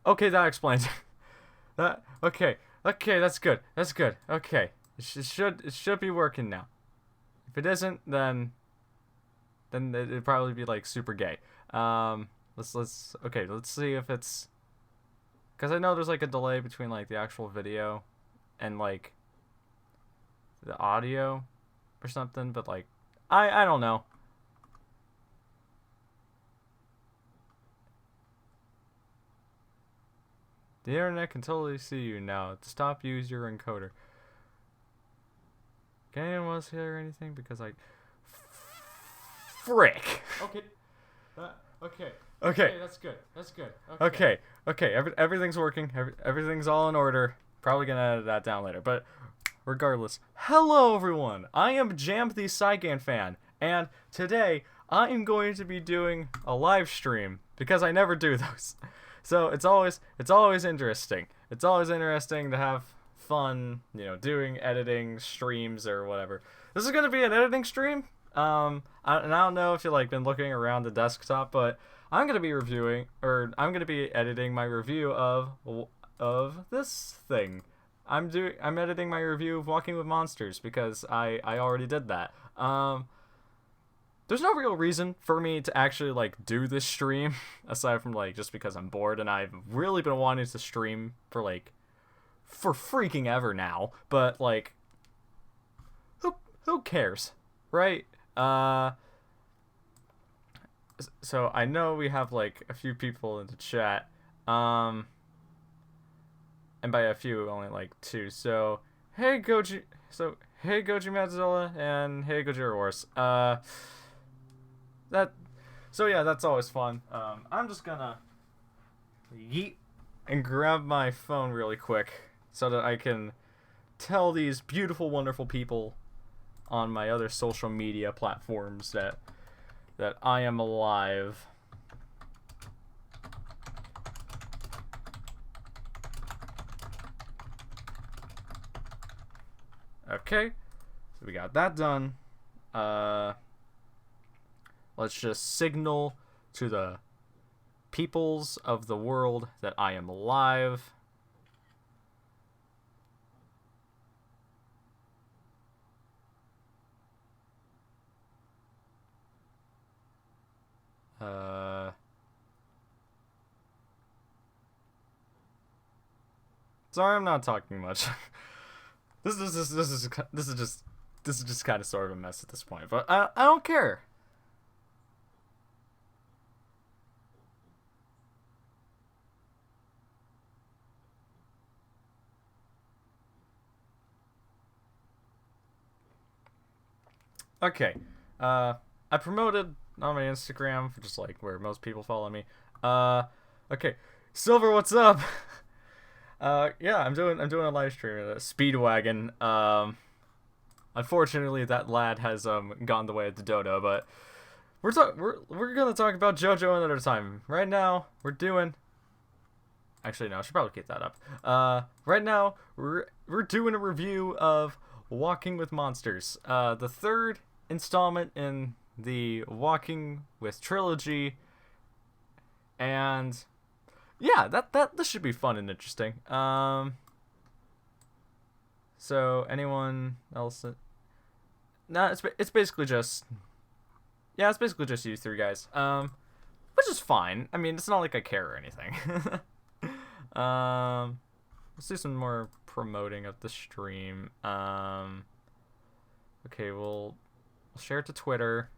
Okay, that explains it. That okay. Okay, that's good. That's good. Okay. It should be working now. If it isn't, then it'd probably be like super gay. Let's okay, let's see if it's cuz I know there's like a delay between like the actual video and like the audio or something, but like I don't know. The internet can totally see you now. Stop use your encoder. Can anyone else hear anything? Because like frick. Okay. Okay. Okay. That's good. That's good. Okay. Okay. Everything's working. Everything's all in order. Probably gonna edit that down later. But regardless, hello everyone. I am Jam the Giganfan, and today I am going to be doing a live stream because I never do those. So it's always interesting. It's always interesting to have fun, doing editing streams or whatever. This is gonna be an editing stream. And I don't know if you've like been looking around the desktop, but I'm gonna be editing my review of this thing. I'm editing my review of Walking with Monsters because I already did that. There's no real reason for me to actually like do this stream aside from like just because I'm bored, and I've really been wanting to stream for freaking ever now. But like, who cares, right? So I know we have like a few people in the chat, and by a few only like two. So hey Goji Madzilla, and hey Gojira Wars. That's always fun. I'm just gonna yeet and grab my phone really quick so that I can tell these beautiful, wonderful people on my other social media platforms that I am alive. Okay, so we got that done. Let's just signal to the peoples of the world that I am alive. Sorry, I'm not talking much. This is just kind of sort of a mess at this point, but I don't care. Okay, I promoted on my Instagram, just like where most people follow me. Okay, Silver, what's up? Yeah, I'm doing a live stream at Speedwagon. Unfortunately, that lad has gone the way of the dodo, but we're gonna talk about JoJo another time. Right now, we're doing. Actually, no, I should probably keep that up. Right now, we're doing a review of Walking with Monsters, the third installment in the Walking with trilogy, and yeah, this should be fun and interesting. So anyone else? Nah, it's basically just you three guys. Which is fine. I mean, it's not like I care or anything. Let's do some more promoting of the stream. Okay, we'll share it to Twitter.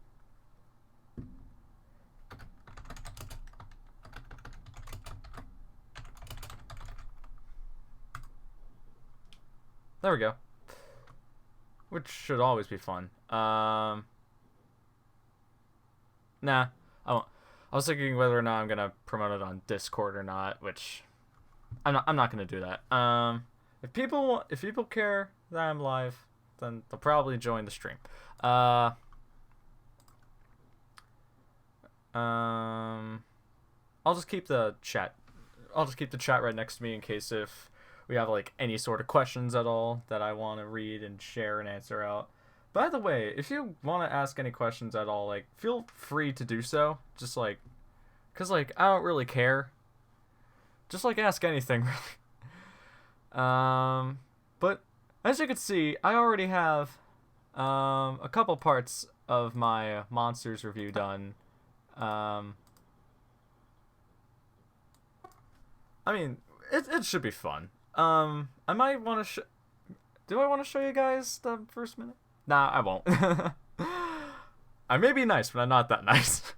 There we go. Which should always be fun. Nah, I won't. I was thinking whether or not I'm gonna promote it on Discord or not, which I'm not gonna do that. If people care that I'm live, then they'll probably join the stream. I'll just keep the chat. I'll just keep the chat right next to me in case if we have like any sort of questions at all that I want to read and share and answer out. By the way, if you want to ask any questions at all, like feel free to do so. Just like, cause like I don't really care. just like ask anything really. But as you can see, I already have a couple parts of my monsters review done. I mean, it should be fun. I might want to do I want to show you guys the first minute? Nah, I won't. I may be nice, but I'm not that nice.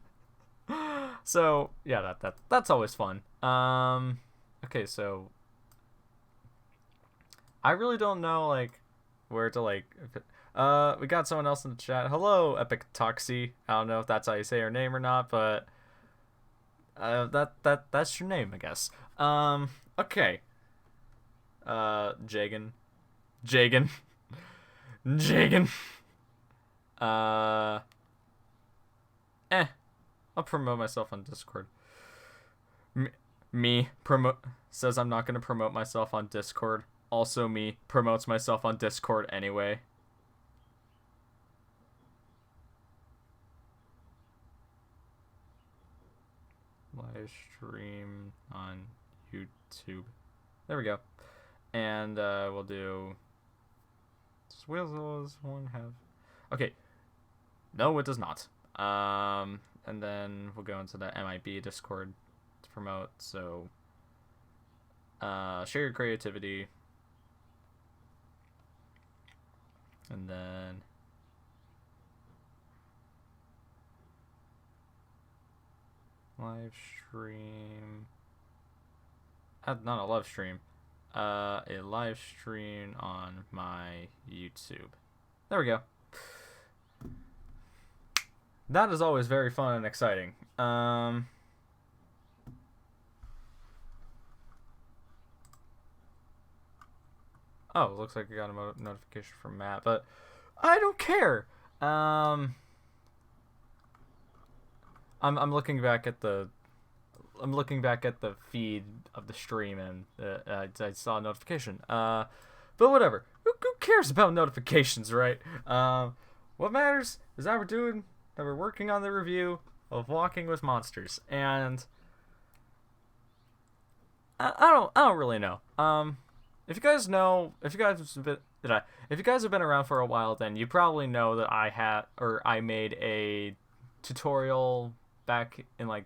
So yeah, that's always fun. Okay, so I really don't know like where to like. We got someone else in the chat. Hello, Epic Toxie. I don't know if that's how you say her name or not, but that's your name, I guess. Okay. Jagan. I'll promote myself on Discord. Me promote says I'm not gonna promote myself on Discord. Also, me promotes myself on Discord anyway. Live stream on YouTube. There we go. And we'll do. Does one have? Okay. No, it does not. And then we'll go into the MIB Discord to promote. So, share your creativity. And then live stream. Not a live stream. A live stream on my YouTube. There we go. That is always very fun and exciting. Oh, it looks like I got a notification from Matt, but I don't care. I'm looking back at the feed of the stream, and I saw a notification. But whatever. Who cares about notifications, right? What matters is that we're working on the review of Walking with Monsters, and I don't really know. If you guys have been around for a while, then you probably know that I made a tutorial back in like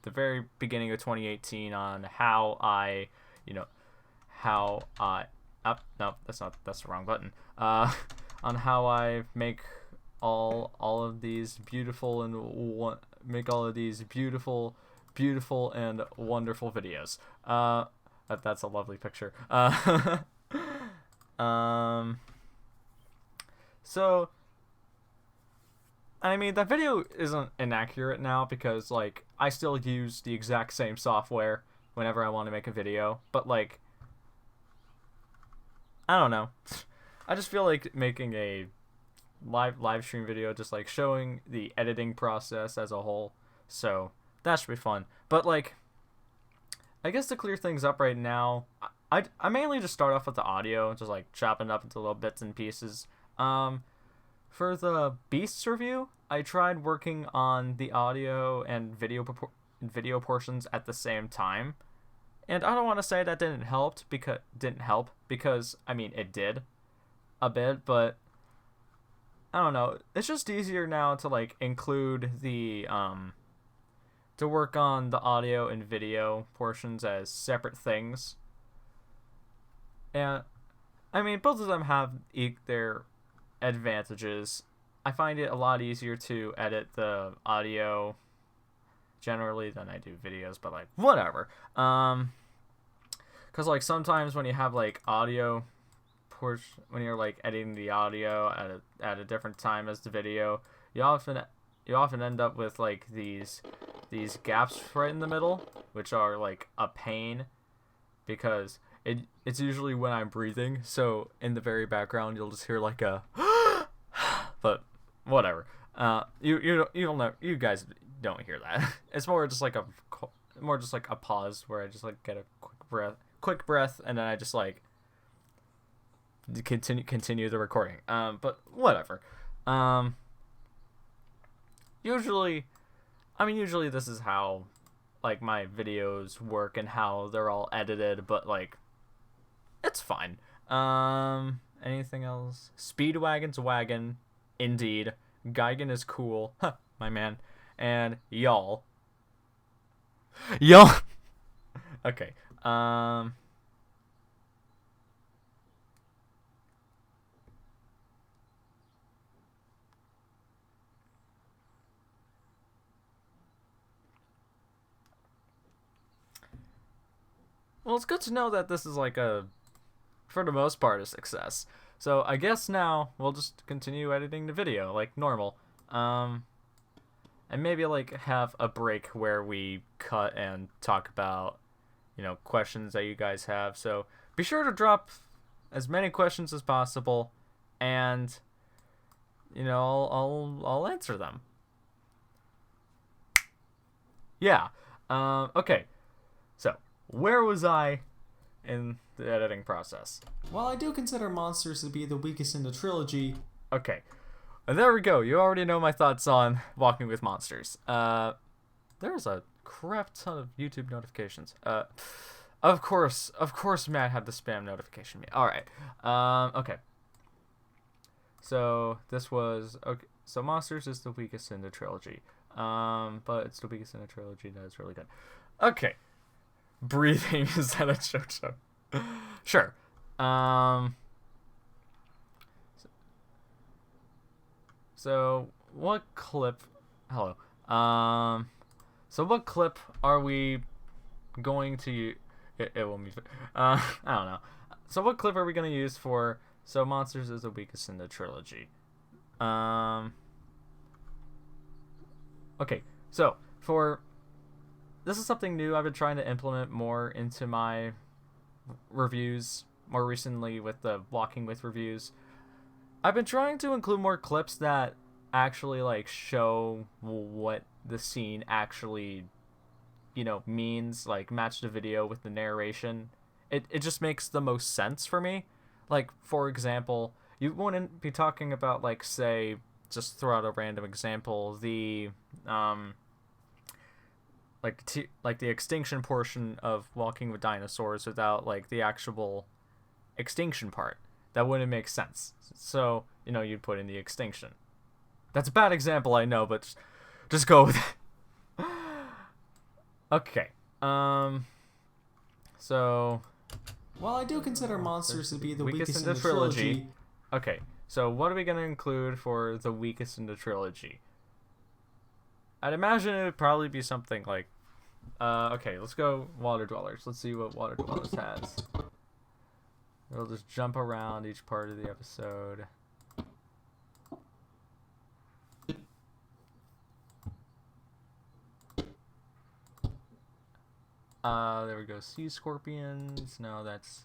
the very beginning of 2018 on how I no, that's the wrong button. On how I make all of these beautiful and wonderful videos. That's a lovely picture. So I mean, that video isn't inaccurate now because, like, I still use the exact same software whenever I want to make a video. But, like, I don't know. I just feel like making a live stream video, just, like, showing the editing process as a whole. So, that should be fun. But, like, I guess to clear things up right now, I mainly just start off with the audio, just, like, chopping it up into little bits and pieces. For the Beasts review, I tried working on the audio and video portions at the same time, and I don't want to say that didn't help because I mean it did a bit, but I don't know. It's just easier now to like include the to work on the audio and video portions as separate things, and I mean both of them have their advantages. I find it a lot easier to edit the audio generally than I do videos, but like whatever. Cause like sometimes when you have like audio when you're like editing the audio at a different time as the video, you often end up with like these gaps right in the middle, which are like a pain because it's usually when I'm breathing, so in the very background you'll just hear like a but whatever. You guys don't hear that. It's more just like a pause where I just like get a quick breath, and then I just like continue the recording. But whatever. Usually this is how like my videos work and how they're all edited, but like it's fine. Anything else? Speedwagon's wagon, indeed. Gigan is cool, huh, my man. And y'all. Okay. Well, it's good to know that this is like for the most part, a success. So I guess now we'll just continue editing the video like normal. And maybe like have a break where we cut and talk about, questions that you guys have. So be sure to drop as many questions as possible, and I'll answer them. Yeah. Okay. So where was I in the editing process? While I do consider monsters to be the weakest in the trilogy. Okay. And there we go. You already know my thoughts on Walking with Monsters. There's a crap ton of YouTube notifications. Of course, Matt had the spam notification me. All right. Okay. So this was okay. So Monsters is the weakest in the trilogy. But it's the weakest in the trilogy. That is really good. Okay. Breathing, is that a JoJo? Sure. So what clip? Hello. So what clip are we going to use? It will be. I don't know. So what clip are we gonna use for? So Monsters is the weakest in the trilogy. Okay. So this is something new I've been trying to implement more into my reviews, more recently with the Walking with reviews. I've been trying to include more clips that actually like show what the scene actually, means, like match the video with the narration. It just makes the most sense for me. Like, for example, you wouldn't be talking about, like, say, just throw out a random example, the like the extinction portion of Walking with Dinosaurs without like the actual extinction part. That wouldn't make sense. So, you'd put in the extinction. That's a bad example, I know, but just go with it. Okay. So while I do consider monsters to be the weakest in the trilogy. Okay. So what are we going to include for the weakest in the trilogy? I'd imagine it would probably be something like okay, let's go Water Dwellers. Let's see what Water Dwellers has. We'll just jump around each part of the episode. There we go. Sea scorpions. No, that's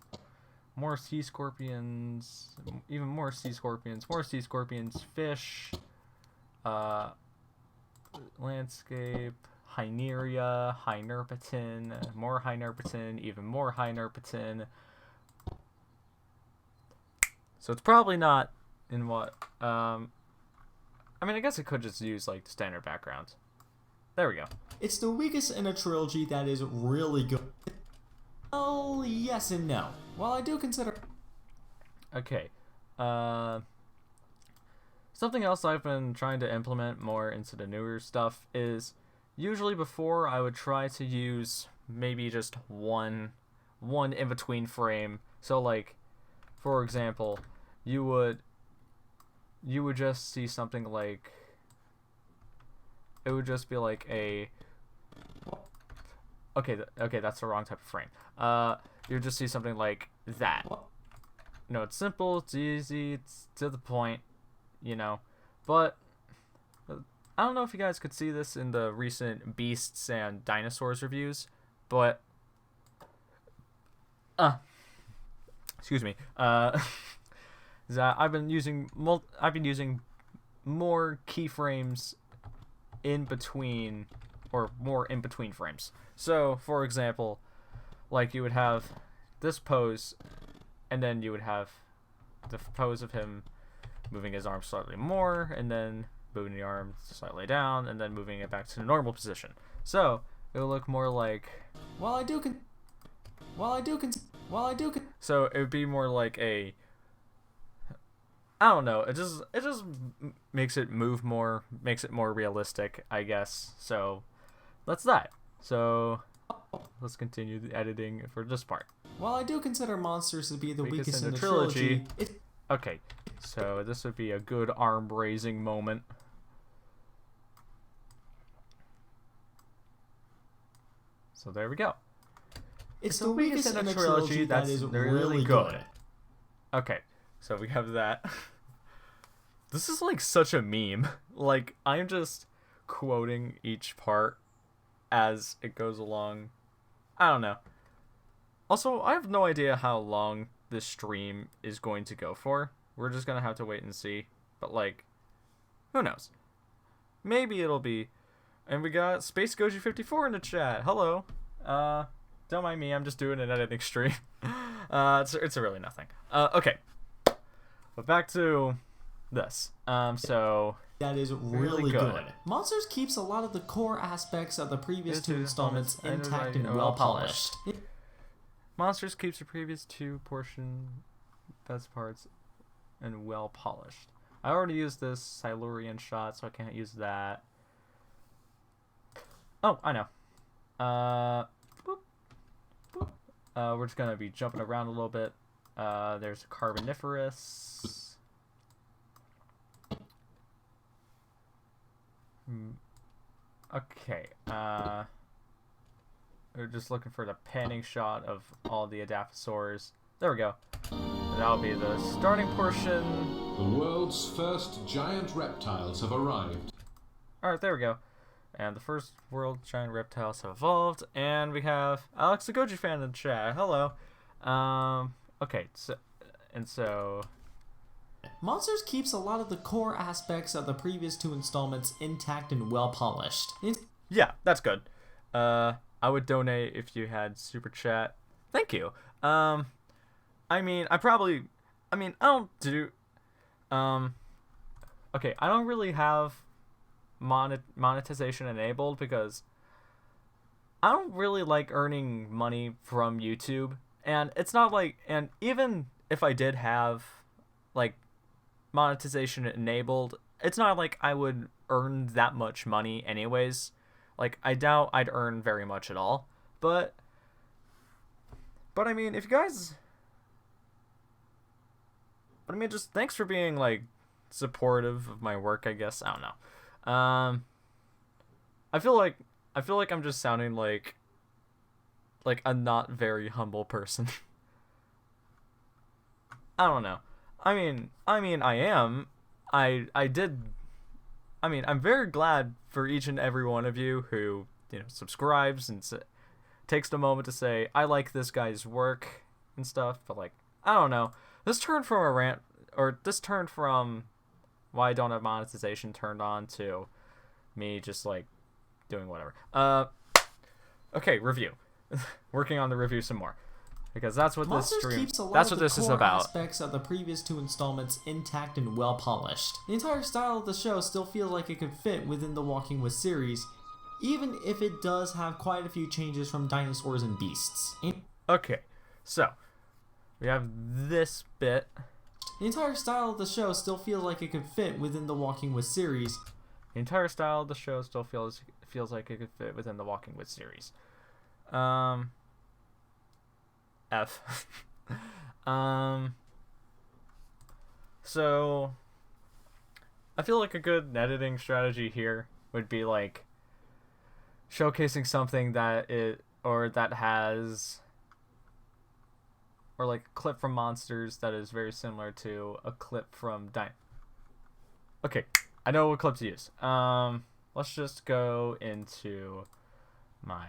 more sea scorpions. Even more sea scorpions. More sea scorpions. Fish. Landscape. Hyneria. Hynerpetin. More Hynerpetin. Even more Hynerpetin. So it's probably not in what. I mean, I guess it could just use like the standard background. There we go. It's the weakest in a trilogy that is really good. Well, yes and no. While I do consider... Okay. Something else I've been trying to implement more into the newer stuff is usually before I would try to use maybe just one in-between frame. So like, for example, you would just see something like... It would just be like a... Okay, that's the wrong type of frame. You would just see something like that. It's simple, it's easy, it's to the point, But I don't know if you guys could see this in the recent Beasts and Dinosaurs reviews, but excuse me. That I've been using more keyframes in between, or more in between frames. So, for example, like you would have this pose, and then you would have the pose of him moving his arm slightly more, and then moving the arm slightly down, and then moving it back to the normal position. So, it'll look more like. So it would be more like a. I don't know. It just makes it move more, makes it more realistic, I guess. So that's that. So let's continue the editing for this part. While I do consider monsters to be the weakest in the trilogy, okay, so this would be a good arm-raising moment. So there we go. It's the weakest in the trilogy that is really good. Okay, so we have that. This is like such a meme. Like, I'm just quoting each part as it goes along. I don't know. Also, I have no idea how long this stream is going to go for. We're just gonna have to wait and see. But, like, who knows? Maybe it'll be... And we got Space Goji 54 in the chat. Hello. Don't mind me. I'm just doing an editing stream. It's really nothing. Okay. But back to this. So... That is really good. Monsters keeps a lot of the core aspects of the previous two installments intact and well polished. Monsters keeps the previous two best parts and well polished. I already used this Silurian shot, so I can't use that. Oh, I know. Boop, boop. We're just gonna be jumping around a little bit. There's Carboniferous. Okay, we're just looking for the panning shot of all the Adaptosaurs. There we go. That'll be the starting portion. The world's first giant reptiles have arrived. Alright, there we go. And the first world giant reptiles have evolved. And we have Alex the Giganfan in the chat. Hello. Okay, so... Monsters keeps a lot of the core aspects of the previous two installments intact and well polished. Yeah, that's good. I would donate if you had super chat. Thank you. I don't do... Okay, I don't really have monetization enabled because I don't really like earning money from YouTube. And it's not like... And even if I did have, like, monetization enabled, it's not like I would earn that much money anyways. Like, I doubt I'd earn very much at all. But I mean, if you guys... But I mean, just thanks for being, like, supportive of my work, I guess. I don't know. I feel like I'm just sounding like a not very humble person. I don't know. I mean, I am. I'm very glad for each and every one of you who, subscribes and takes the moment to say, I like this guy's work and stuff, but, like, I don't know. This turned from a rant, or this turned from why I don't have monetization turned on to me just, like, doing whatever. Okay, review. Working on the review some more. Because that's what this stream, that's what this is about. Aspects of the previous two installments intact and well polished. The entire style of the show still feels like it could fit within the Walking With series, even if it does have quite a few changes from Dinosaurs and Beasts. Okay, so we have this bit. The entire style of the show still feels like it could fit within the Walking With series. The entire style of the show still feels like it could fit within the Walking With series. F. So I feel like a good editing strategy here would be like showcasing something that has like a clip from Monsters that is very similar to a clip from Okay, I know what clip to use. Let's just go into my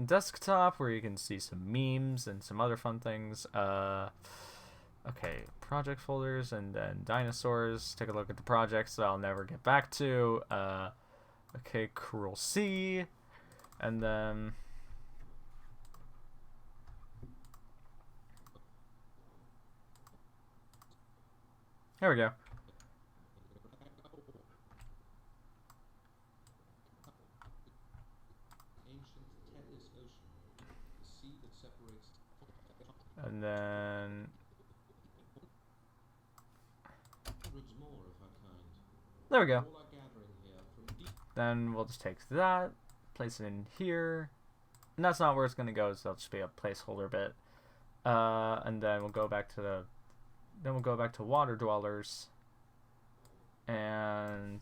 desktop where you can see some memes and some other fun things. Okay, project folders and then dinosaurs. Take a look at the projects that I'll never get back to. Okay, Cruel Sea, and then there we go. And then there we go. Then we'll just take that, place it in here, and that's not where it's gonna go, so that'll just be a placeholder bit. And then we'll go back to water dwellers, and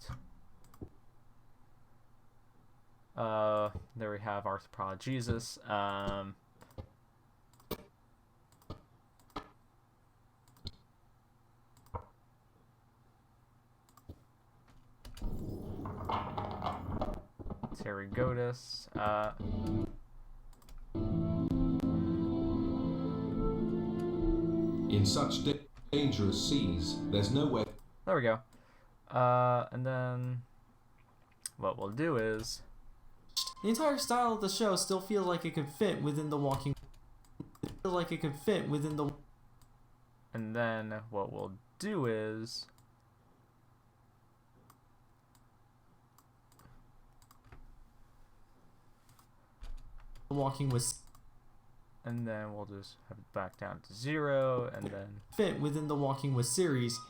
there we have arthropods. Pterygotus. In such dangerous seas, there's no way. There we go. And then what we'll do is the entire style of the show still feels like it could fit within the walking. And then what we'll do is walking with. And then we'll just have it back down to 0, and then fit within the Walking with series,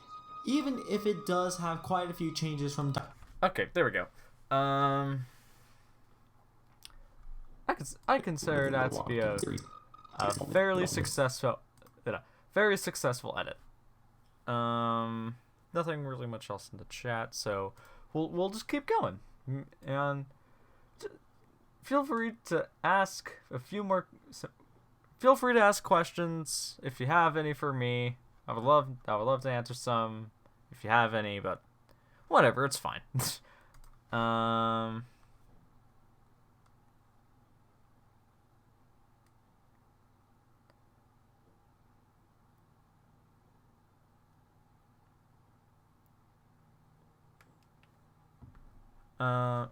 even if it does have quite a few changes from. Okay, there we go. I consider that to be a very successful edit. Nothing really much else in the chat, so we'll just keep going, and feel free to ask a few more. Feel free to ask questions if you have any for me. I would love to answer some if you have any, but whatever, it's fine.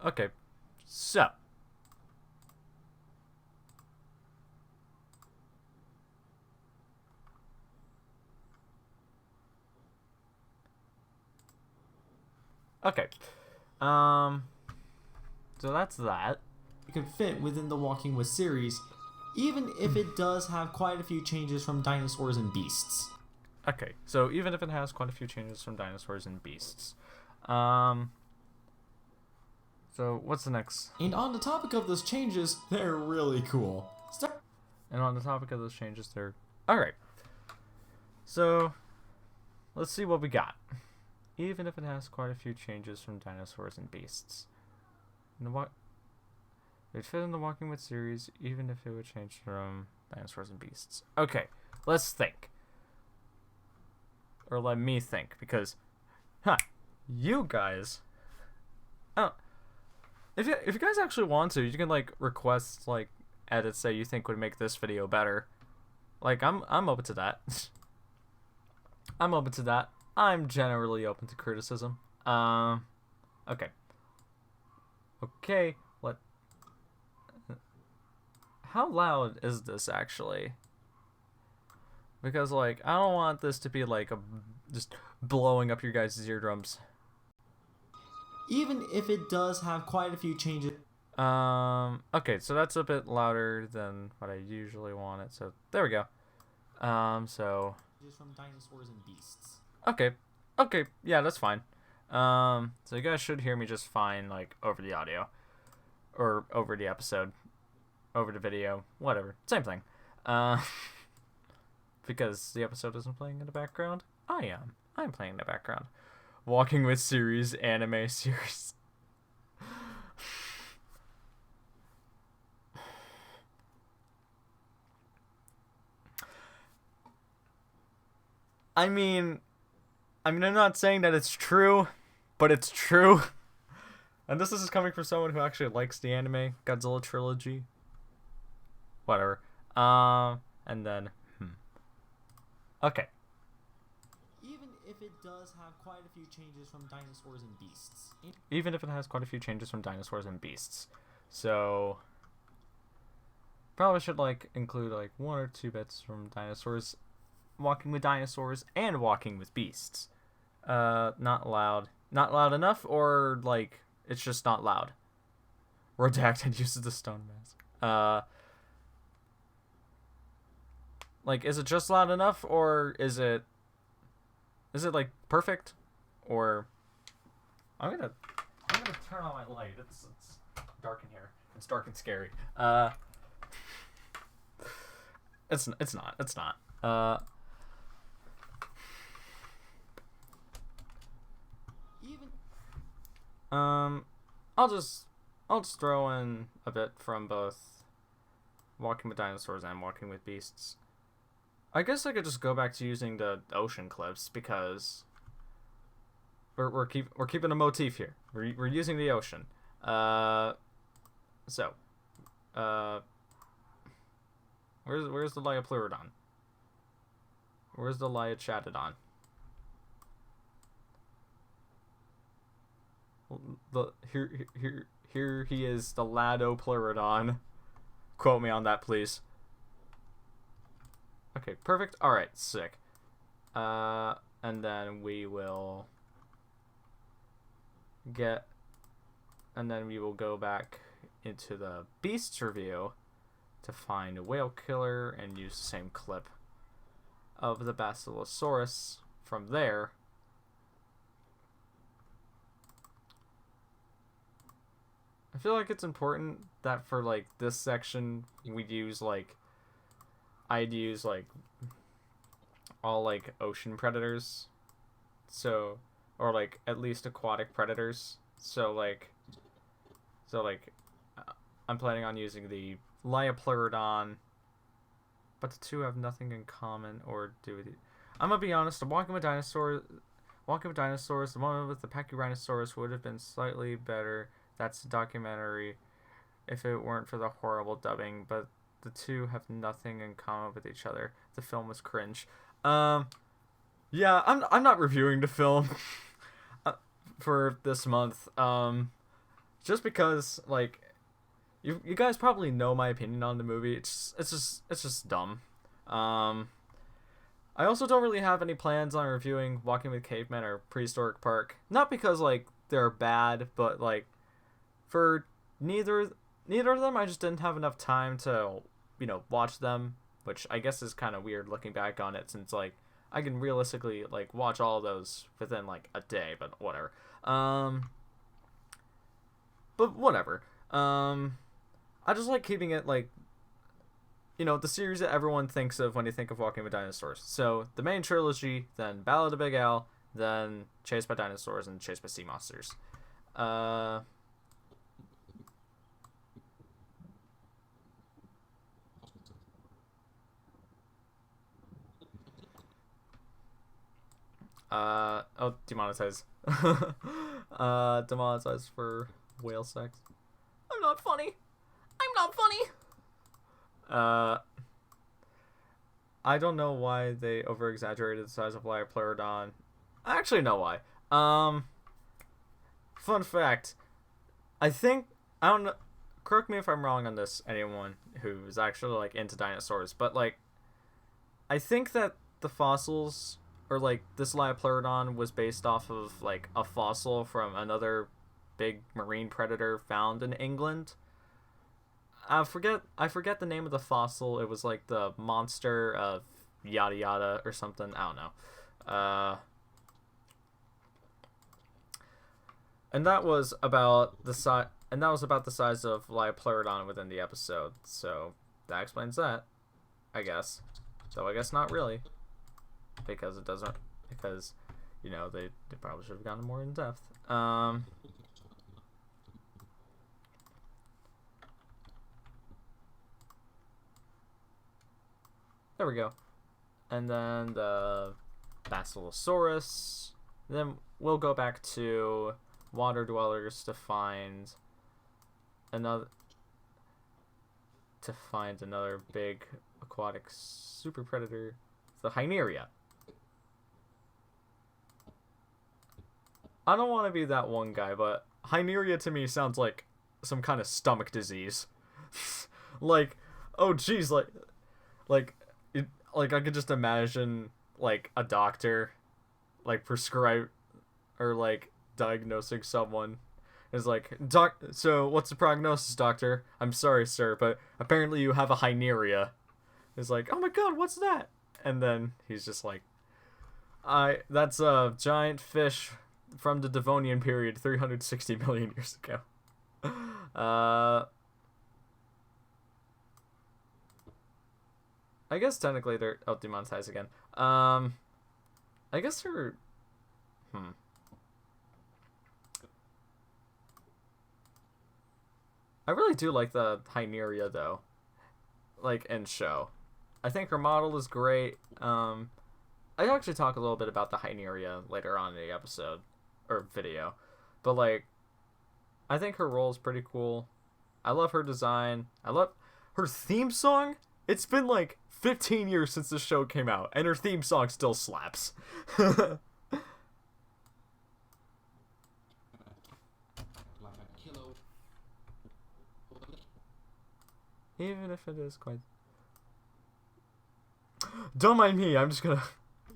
Okay, so okay, so that's that. It could fit within the Walking with series, even if it does have quite a few changes from dinosaurs and beasts. Okay, so even if it has quite a few changes from dinosaurs and beasts. So what's the next? And on the topic of those changes, they're really cool. Alright. So let's see what we got. Even if it has quite a few changes from dinosaurs and beasts. They'd fit in the Walking with series, even if it would change from dinosaurs and beasts. Okay, let's think. Or let me think, because, you guys. Oh, if you guys actually want to, you can request edits that you think would make this video better. I'm open to that. I'm open to that. I'm generally open to criticism. Okay. Okay, how loud is this actually? Because I don't want this to be just blowing up your guys' eardrums. Even if it does have quite a few changes. Okay, so that's a bit louder than what I usually want it. So there we go. So from dinosaurs and beasts. Okay, yeah, that's fine. So you guys should hear me just fine, over the audio, or over the episode, over the video, whatever, same thing. Because the episode isn't playing in the background, I'm playing in the background. Walking with series, anime series. I mean, I'm not saying that it's true, but it's true. And this is coming from someone who actually likes the anime Godzilla trilogy. Whatever. And then, okay. Even if it does have quite a few changes from dinosaurs and beasts. Even if it has quite a few changes from dinosaurs and beasts. So, probably should include 1 or 2 bits from dinosaurs, Walking with dinosaurs, and Walking with beasts. Not loud enough, or it's just not loud. Redacted uses the stone mask. Like, is it just loud enough, or is it like perfect, or I'm gonna turn on my light. It's dark in here. It's dark and scary. It's not. I'll just throw in a bit from both Walking with Dinosaurs and Walking with Beasts. I guess I could just go back to using the ocean clips because we're keeping a motif here. We're using the ocean. So, where's the Liapleurodon? Where's the Liachattodon? Here he is, the Ladopleurodon. Quote me on that, please. Okay, perfect. All right, sick. And then we will go back into the Beasts review to find a whale killer and use the same clip of the Basilosaurus from there. I feel like it's important that for like this section I'd use like all like ocean predators, so, or like at least aquatic predators. So I'm planning on using the Liapleurodon, but the two have nothing in common, or do it. I'm gonna be honest. Walking with Dinosaurs, the one with the Pachyrhinosaurus would have been slightly better. That's the documentary, if it weren't for the horrible dubbing, but the two have nothing in common with each other. The film was cringe. Yeah, I'm not reviewing the film for this month. Just because like you guys probably know my opinion on the movie. It's just dumb. I also don't really have any plans on reviewing Walking with Cavemen or Prehistoric Park. Not because like they're bad, but like for neither of them, I just didn't have enough time to, watch them, which I guess is kind of weird looking back on it, since like I can realistically like watch all of those within like a day, but whatever. But whatever. I just like keeping it like, the series that everyone thinks of when you think of Walking with Dinosaurs. So the main trilogy, then Ballad of Big Al, then Chased by Dinosaurs, and Chased by Sea Monsters. Demonetized. Demonetized for whale sex. I'm not funny. I don't know why they over-exaggerated the size of Liapleurodon. I actually know why. Fun fact. I don't know, correct me if I'm wrong on this, anyone who's actually like into dinosaurs, but like I think that the fossils, or like this Liapleurodon, was based off of like a fossil from another big marine predator found in England. I forget the name of the fossil. It was like the monster of yada yada or something. I don't know. And that was about the size. And that was about the size of Liapleurodon within the episode. So that explains that, I guess. Though I guess not really, because it doesn't. Because, they probably should have gone more in depth. There we go. And then the Basilosaurus. Then we'll go back to water dwellers to find another big aquatic super predator, the Hyneria. I don't want to be that one guy, but Hyneria to me sounds like some kind of stomach disease. Like, oh geez, like I could just imagine like a doctor like prescribe or like diagnosing someone. Is like, so what's the prognosis, doctor? I'm sorry, sir, but apparently you have a Hyneria. He's like, oh my god, what's that? And then he's just like, that's a giant fish from the Devonian period 360 million years ago. I guess technically they're demonetized again. I guess they're I really do like the Hyneria though. Like in show. I think her model is great. I actually talk a little bit about the Hyneria later on in the episode or video. But like I think her role is pretty cool. I love her design. I love her theme song. It's been like 15 years since the show came out, and her theme song still slaps. Even if it is quite... Don't mind me, I'm just gonna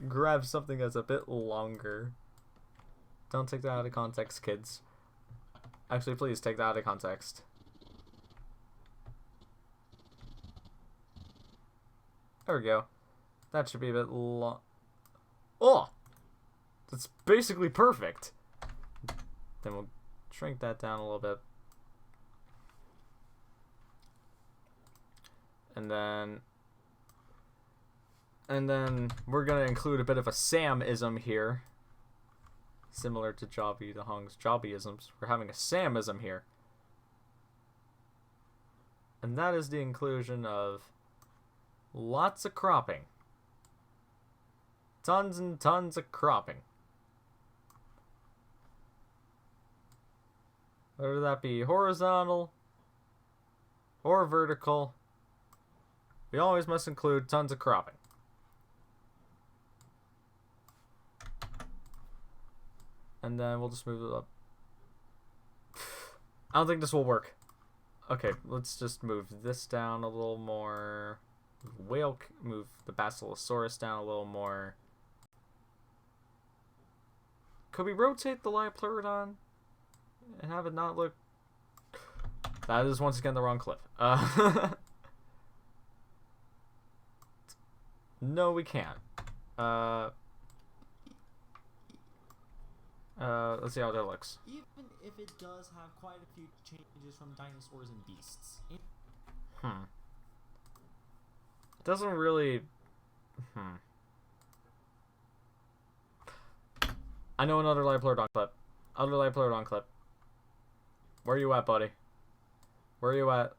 grab something that's a bit longer. Don't take that out of context, kids. Actually, please take that out of context. There we go. That should be a bit long. Oh! That's basically perfect. Then we'll shrink that down a little bit. And then we're going to include a bit of a Sam-ism here. Similar to Jobby the Hong's Jobby-isms. We're having a Sam-ism here. And that is the inclusion of lots of cropping. Tons and tons of cropping. Whether that be horizontal or vertical, we always must include tons of cropping. And then we'll just move it up. I don't think this will work. Okay, let's just move this down a little more. Move the Basilosaurus down a little more. Could we rotate the Liopleurodon and have it not look... That is once again the wrong clip. No, we can't. Let's see how that looks. Even if it does have quite a few changes from dinosaurs and beasts. Doesn't really... I know another Liopleurodon clip. Other Liopleurodon clip. Where you at, buddy? Where you at?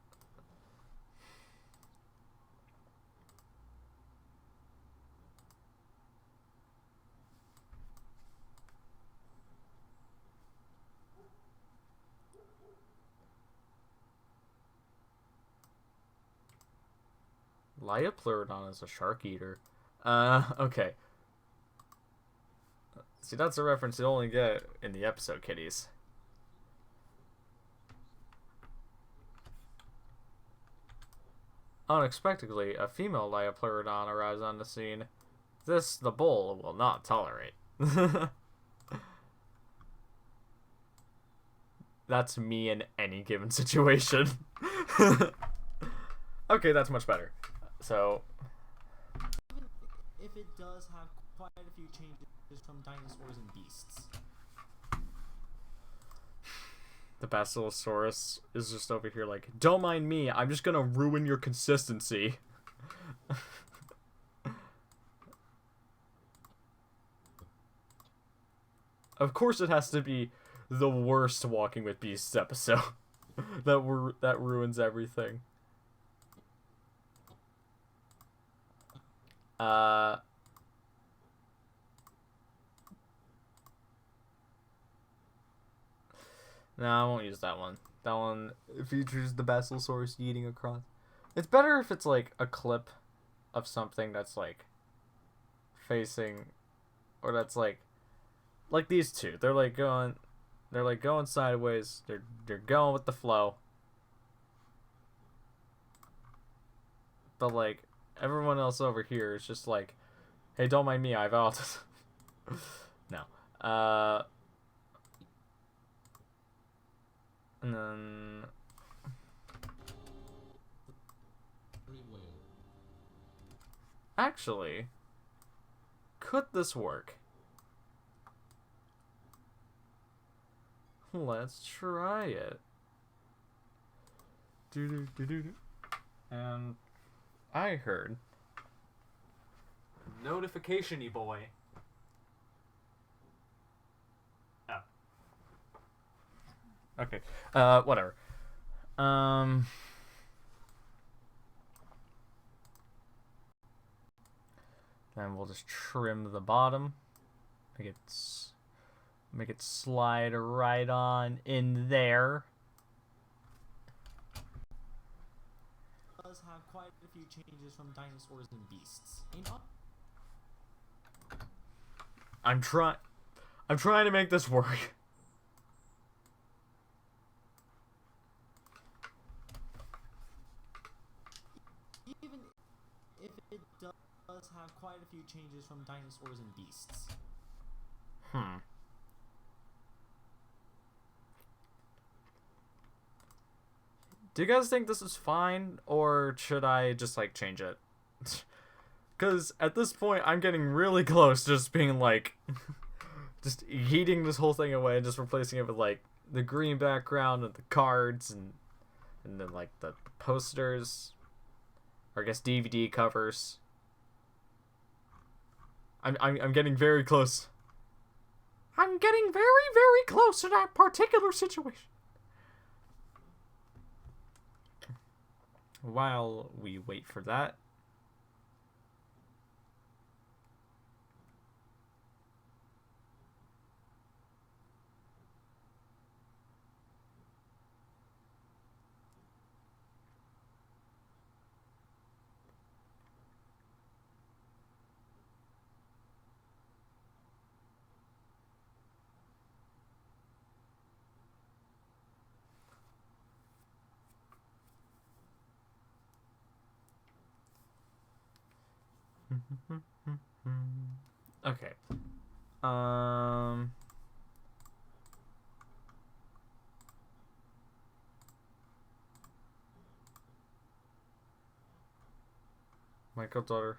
Liopleurodon is a shark eater. Okay. See, that's a reference you only get in the episode, kiddies. Unexpectedly, a female Liopleurodon arrives on the scene. This, the bull, will not tolerate. That's me in any given situation. Okay, that's much better. So, Even if it does have quite a few changes from dinosaurs and beasts. The Basilosaurus is just over here like, don't mind me, I'm just gonna ruin your consistency. Of course it has to be the worst Walking with Beasts episode. that ruins everything. No, I won't use that one. That one features the Basilosaurus eating across. It's better if it's like a clip of something that's like facing, or that's like these two. They're like going sideways. They're going with the flow. But like everyone else over here is just like, hey, don't mind me, I have autism. No. And then... Actually, could this work? Let's try it. And I heard notification-y boy. Oh. Okay. Whatever. Then we'll just trim the bottom. Make it slide right on in there. Does have quite a few changes from dinosaurs and beasts. I'm trying to make this work. Even if it does have quite a few changes from dinosaurs and beasts. Do you guys think this is fine, or should I just, like, change it? Because at this point, I'm getting really close to just being, like, just heating this whole thing away and just replacing it with, like, the green background and the cards and then, like, the posters. Or I guess DVD covers. I'm getting very close. I'm getting very, very close to that particular situation. While we wait for that, okay. Michael daughter.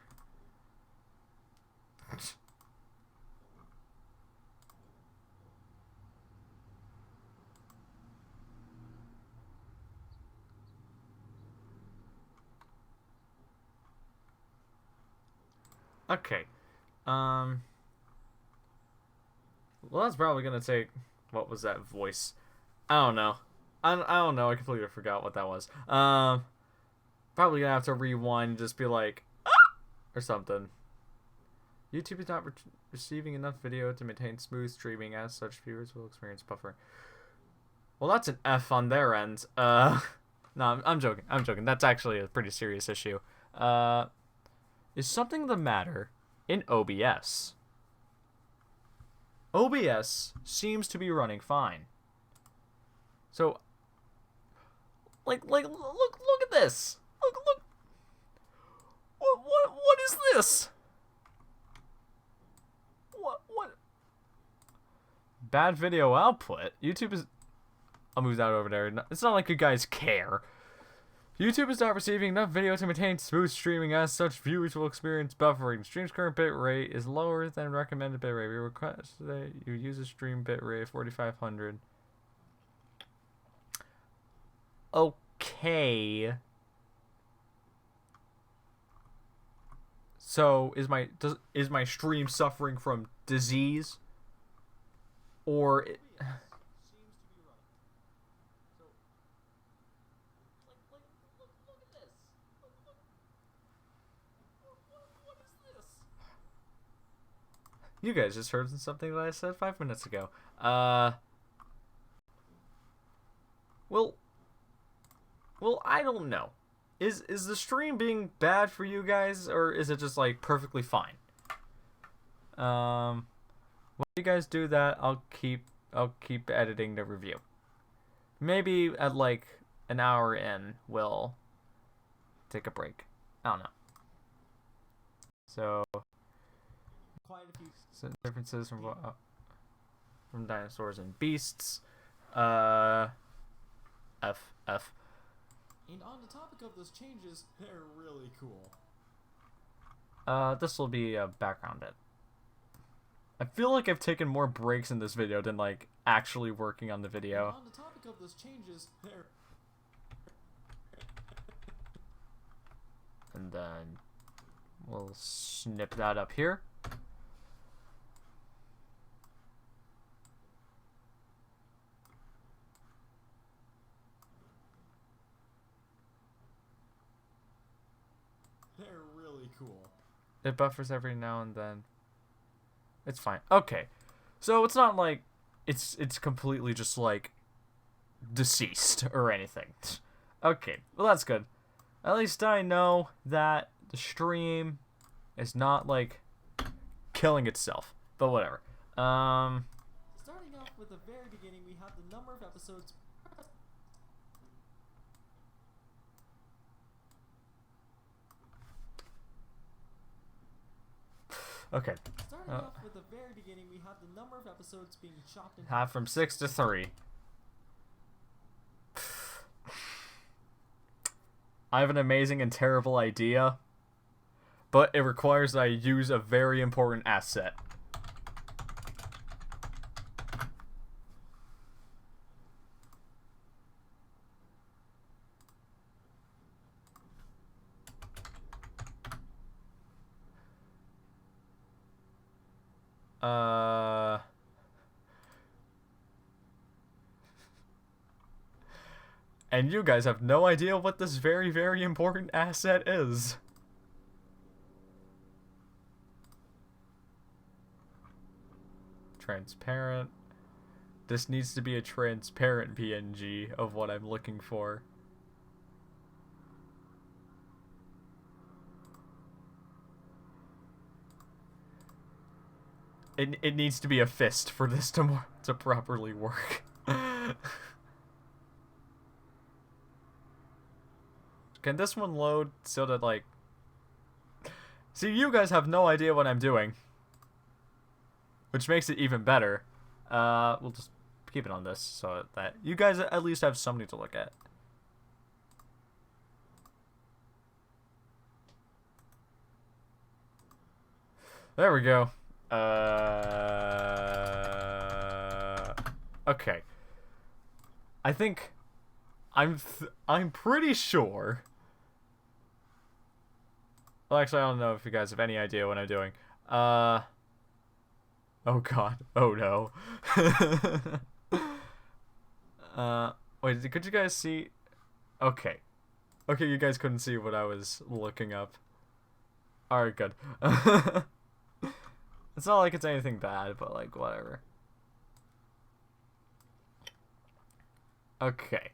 Okay. Well, that's probably gonna take. What was that voice? I don't know. I don't know. I completely forgot what that was. Probably gonna have to rewind and just be like, ah! Or something. YouTube is not receiving enough video to maintain smooth streaming. As such, viewers will experience buffering. Well, that's an F on their end. No, I'm joking. I'm joking. That's actually a pretty serious issue. Is something the matter in OBS? OBS seems to be running fine. So, look at this. Look. What is this? What? Bad video output. YouTube is. I'll move that over there. It's not like you guys care. YouTube is not receiving enough video to maintain smooth streaming. As such, viewers will experience buffering. Stream's current bitrate is lower than recommended bitrate. We request that you use a stream bitrate of 4500. Okay. So is my stream suffering from disease, or? You guys just heard something that I said 5 minutes ago. Well, I don't know. Is the stream being bad for you guys, or is it just like perfectly fine? When you guys do that, I'll keep editing the review. Maybe at like an hour in, we'll take a break. I don't know. So. Quite a few Differences from dinosaurs and beasts. F. And on the topic of those changes, they're really cool. This will be a background bit. I feel like I've taken more breaks in this video than, like, actually working on the video. And on the topic of those changes, And then we'll snip that up here. they're really cool. It buffers every now and then. It's fine. Okay. So it's not like it's completely just like deceased or anything. Okay. Well, that's good. At least I know that the stream is not like killing itself. But whatever. Starting off with the very beginning, we have the number of episodes. Okay. Starting off with the very beginning, we have the number of episodes being chopped in Half from 6 to 3. I have an amazing and terrible idea, but it requires that I use a very important asset. And you guys have no idea what this very, very important asset is. Transparent. This needs to be a transparent PNG of what I'm looking for. It needs to be a fist for this to properly work. Can this one load so that, like... See, you guys have no idea what I'm doing. Which makes it even better. We'll just keep it on this so that you guys at least have something to look at. There we go. Okay. I think... I'm pretty sure... Well, actually, I don't know if you guys have any idea what I'm doing. Oh god. Oh no. Wait, could you guys see? Okay. Okay, you guys couldn't see what I was looking up. Alright, good. It's not like it's anything bad, but like, whatever. Okay.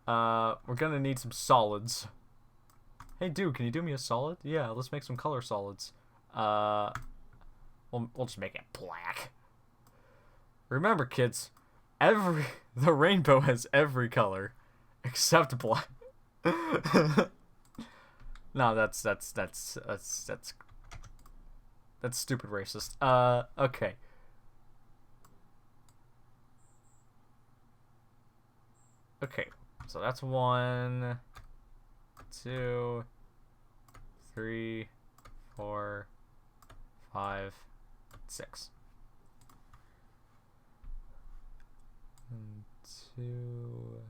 We're gonna need some solids. Hey, dude, can you do me a solid? Yeah, let's make some color solids. We'll just make it black. Remember, kids, the rainbow has every color except black. No, that's stupid racist. Okay. Okay, so that's 1, 2, 3, 4, 5, 6. 1, 2,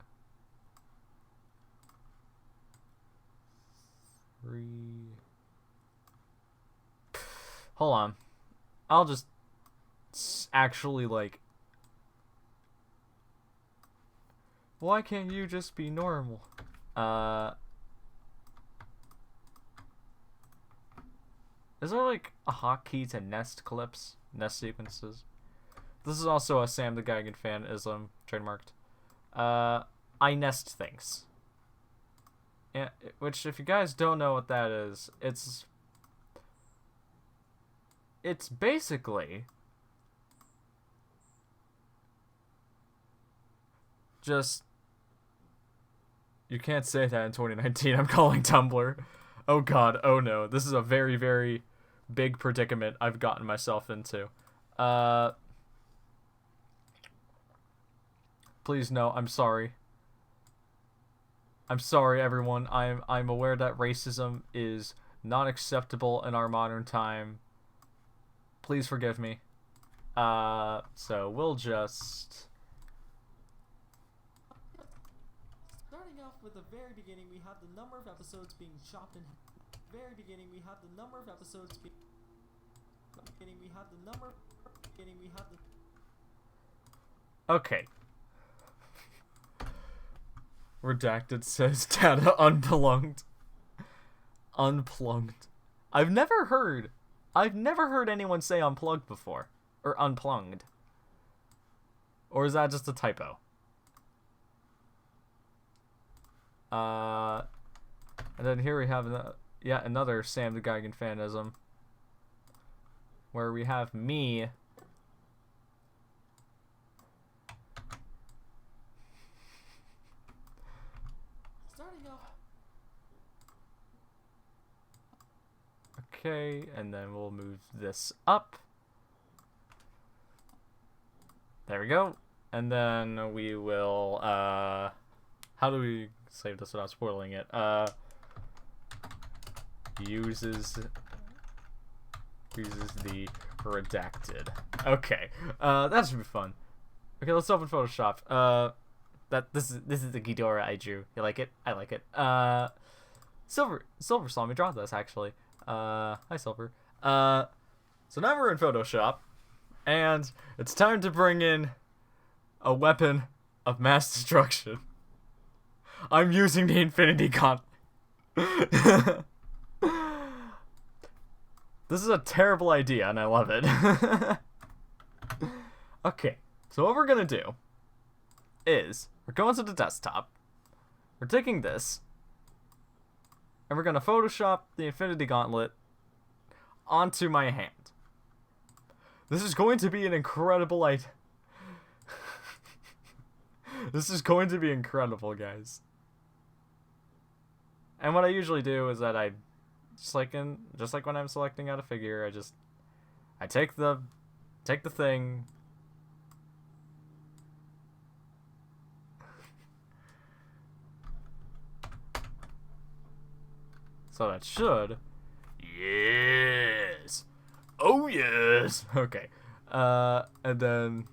3. Hold on. I'll just actually, like... Why can't you just be normal? Is there like a hotkey to nest clips? Nest sequences? This is also a Sam the Giganfan ism, trademarked. I nest things. Yeah, which, if you guys don't know what that is, it's basically just... You can't say that in 2019. I'm calling Tumblr. Oh god, oh no. This is a very, very big predicament I've gotten myself into. Please no, I'm sorry. I'm sorry, everyone. I'm aware that racism is not acceptable in our modern time. Please forgive me. So we'll just... Starting off with the very beginning, we have the number of episodes being chopped in half. Very beginning, we have the number of episodes being... Beginning, we have the number... Beginning, we have the... Okay. Redacted says data unplugged. Unplugged. I've never heard anyone say unplugged before. Or unplugged. Or is that just a typo? And then here we have yet another Sam the Giganfanism. Where we have me... Starting off... Okay, and then we'll move this up. There we go. And then we will, how do we save this without spoiling it? Uses the redacted. Okay, that should be fun. Okay, let's open Photoshop. This is the Ghidorah I drew. You like it? I like it. Silver saw me draw this, actually. Hi, Silver. So now we're in Photoshop, and it's time to bring in a weapon of mass destruction. I'm using the Infinity Gauntlet. This is a terrible idea, and I love it. Okay, so what we're gonna do is we're going to the desktop, we're taking this, and we're gonna Photoshop the Infinity Gauntlet onto my hand. This is going to be an incredible idea. This is going to be incredible, guys. And what I usually do is that I just like when I'm selecting out a figure, I take the thing. So that should... Yes! Oh yes! Okay. And then...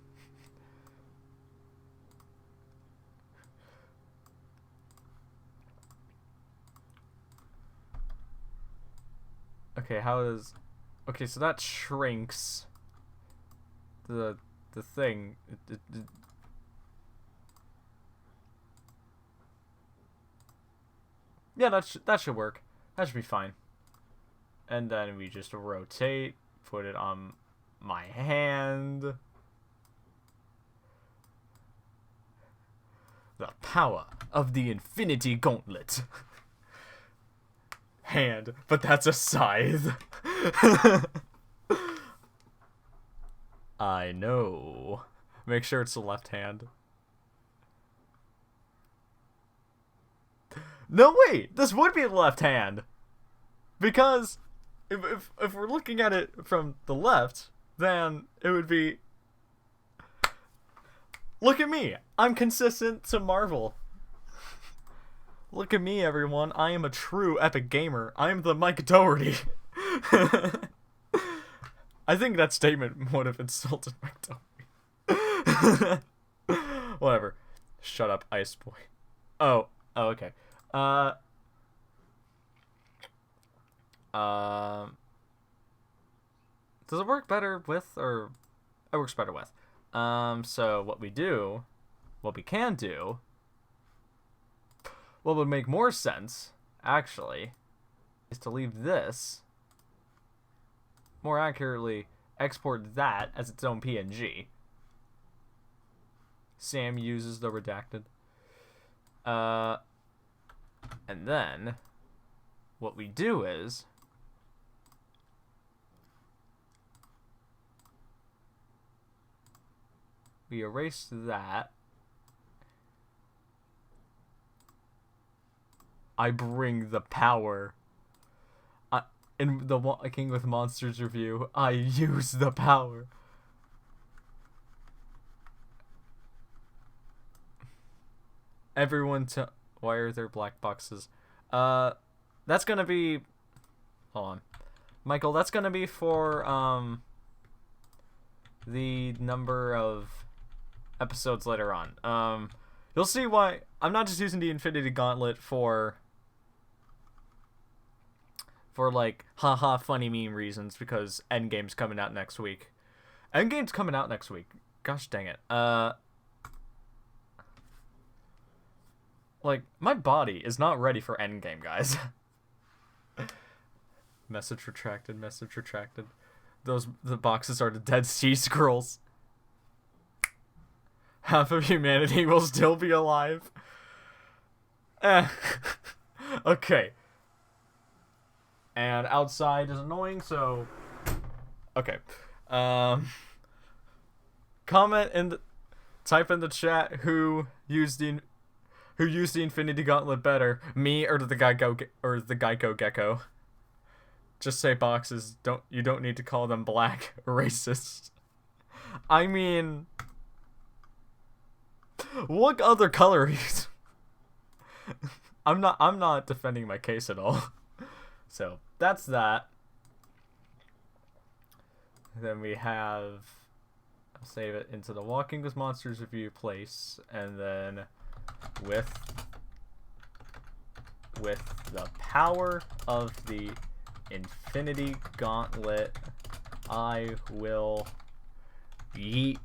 Okay, how does... Okay, so that shrinks the thing. Yeah, that should work. That should be fine. And then we just rotate, put it on my hand. The power of the Infinity Gauntlet. Hand, but that's a scythe. I know. Make sure it's the left hand. No, wait! This would be the left hand! Because if we're looking at it from the left, then it would be... Look at me! I'm consistent to Marvel. Look at me, everyone. I am a true epic gamer. I am the Mike Doherty. I think that statement would have insulted Mike Doherty. Whatever. Shut up, Ice Boy. Oh, okay. Does it work better with, or it works better with? So what we can do, what would make more sense, actually, is to leave this, more accurately, export that as its own PNG. Sam uses the redacted. And then, what we do is, we erase that. I bring the power. In the King with Monsters review, I use the power. Everyone why are there black boxes? That's gonna be hold on. Michael, that's gonna be for the number of episodes later on. You'll see why I'm not just using the Infinity Gauntlet for like haha funny meme reasons, because Endgame's coming out next week. Endgame's coming out next week. Gosh dang it. Like, my body is not ready for Endgame, guys. Message retracted, message retracted. The boxes are the Dead Sea Scrolls. Half of humanity will still be alive. Okay. And outside is annoying, so... Okay. Comment in the... Type in the chat who used the Infinity Gauntlet better, me or the Geico Gecko. Just say boxes. You don't need to call them black racist. I mean, what other color is? I'm not defending my case at all. So that's that. Then we have, I'll save it into the Walking with Monsters review place, and then with the power of the Infinity Gauntlet, I will yeet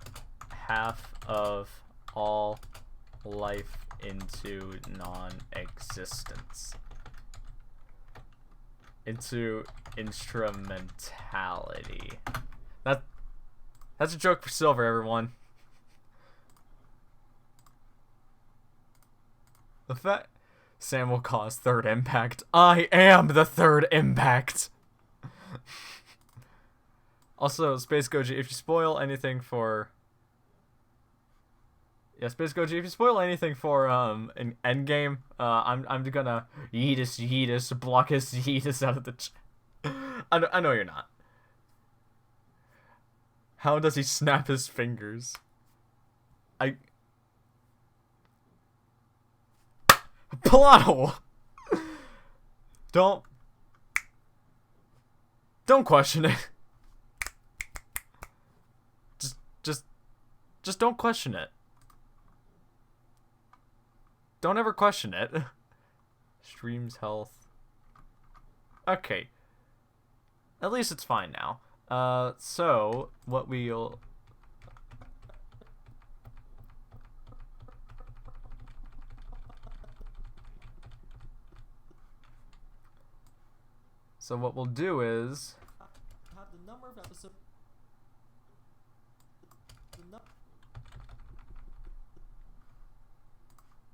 half of all life into non-existence. Into instrumentality. That's a joke for Silver, everyone. The fact Sam will cause third impact. I am the third impact. Also, Space Goji, if you spoil anything for... Yeah, Space Goji, if you spoil anything for an Endgame, I'm gonna yeetus, blockus, yeetus out of the I know you're not. How does he snap his fingers? Plot hole! Don't question it. Just don't question it. Don't ever question it. Streams health. Okay. At least it's fine now. So what we'll... So what we'll do is... Have the number of episodes...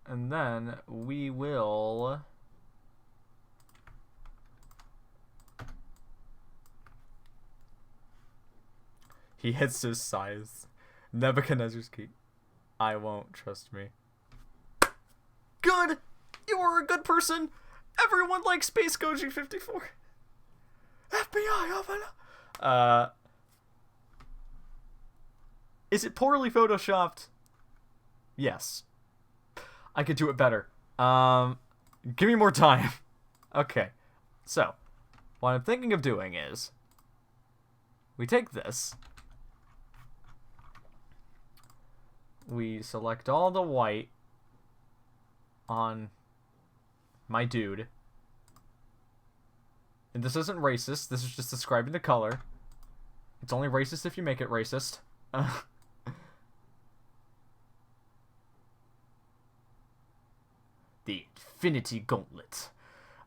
And then we will... He hits his size. Nebuchadnezzar's key. I won't, trust me. Good! You are a good person! Everyone likes Space Goji 54. FBI, open up! Is it poorly photoshopped? Yes. I could do it better. Give me more time. Okay. So, what I'm thinking of doing is... We take this. We select all the white on my dude. And this isn't racist. This is just describing the color. It's only racist if you make it racist. The Infinity Gauntlet.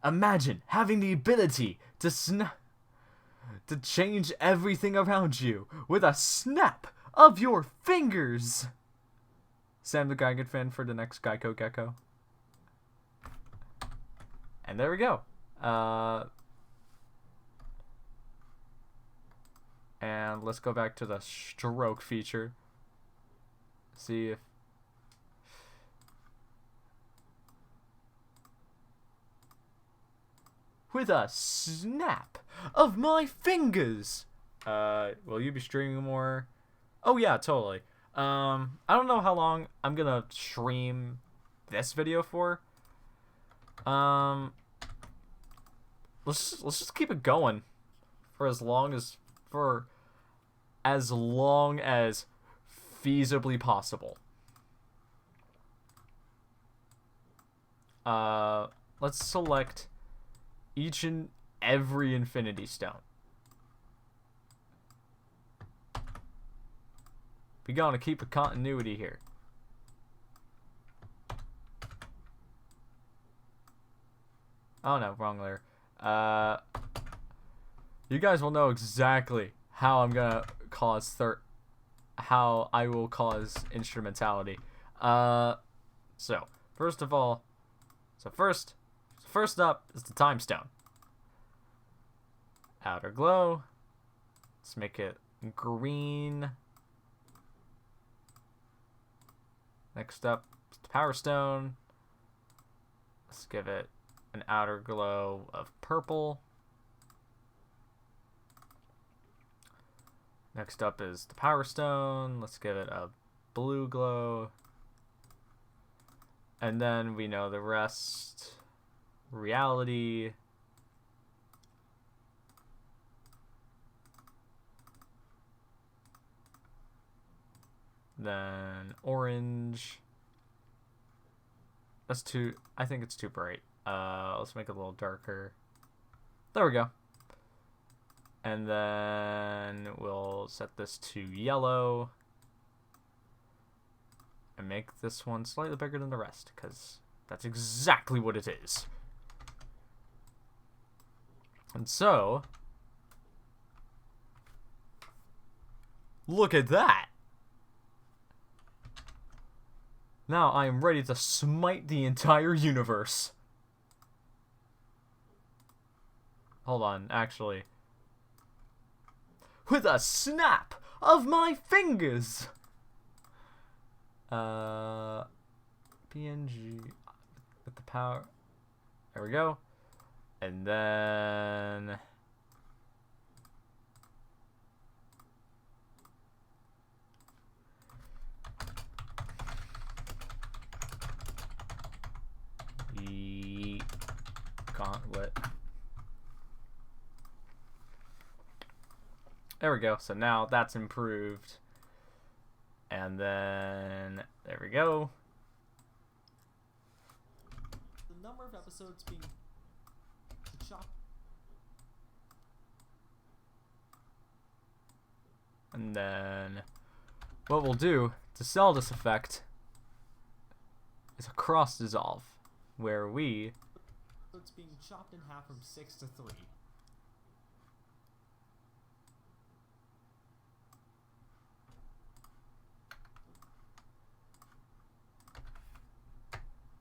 Imagine having the ability to change everything around you with a snap of your fingers. Sam the Giganfan for the next Geico Gecko. And there we go. And let's go back to the stroke feature. See if... With a snap of my fingers. Will you be streaming more? Oh yeah, totally. I don't know how long I'm gonna stream this video for. let's just keep it going for as long as feasibly possible. Let's select each and every Infinity Stone. We gotta keep a continuity here. Oh no, wrong layer. You guys will know exactly how I'm gonna cause how I will cause instrumentality. So first of all, first up is the time stone. Outer glow. Let's make it green. Next up is the power stone. Let's give it an outer glow of purple. Next up is the power stone. Let's give it a blue glow. And then we know the rest. Reality. Then orange. That's too, I think it's too bright. Let's make it a little darker. There we go. And then we'll set this to yellow. And make this one slightly bigger than the rest, because that's exactly what it is. And so, look at that! Now I am ready to smite the entire universe. Hold on, actually. With a snap of my fingers! PNG with the power. There we go. And then the gauntlet. There we go. So now that's improved. And then there we go. The number of episodes being chopped. And then what we'll do to sell this effect is a cross dissolve, where we It's being chopped in half from 6 to 3.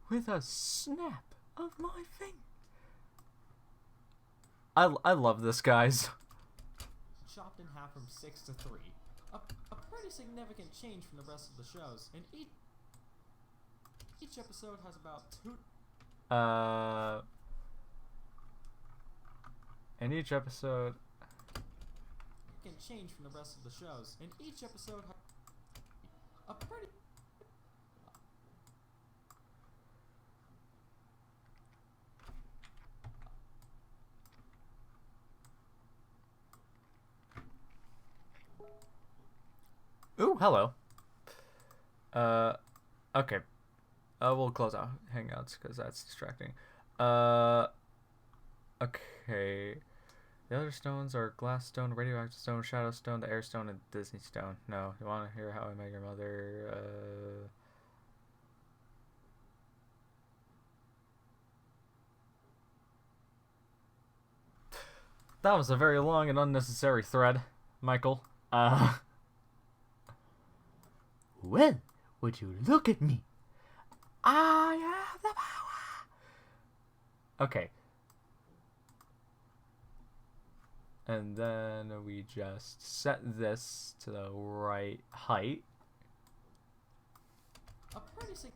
with a snap of my finger. I love this, guys. Chopped in half from 6 to 3. A pretty significant change from the rest of the shows. And each episode has about 2. And each episode Can change from the rest of the shows. And each episode has a pretty. Ooh, hello. Okay. We'll close out Hangouts because that's distracting. Okay. The other stones are glass stone, radioactive stone, shadow stone, the air stone, and Disney stone. No, you want to hear how I met your mother? That was a very long and unnecessary thread, Michael. Well, would you look at me? I have the power. Okay. And then we just set this to the right height. A pretty sig.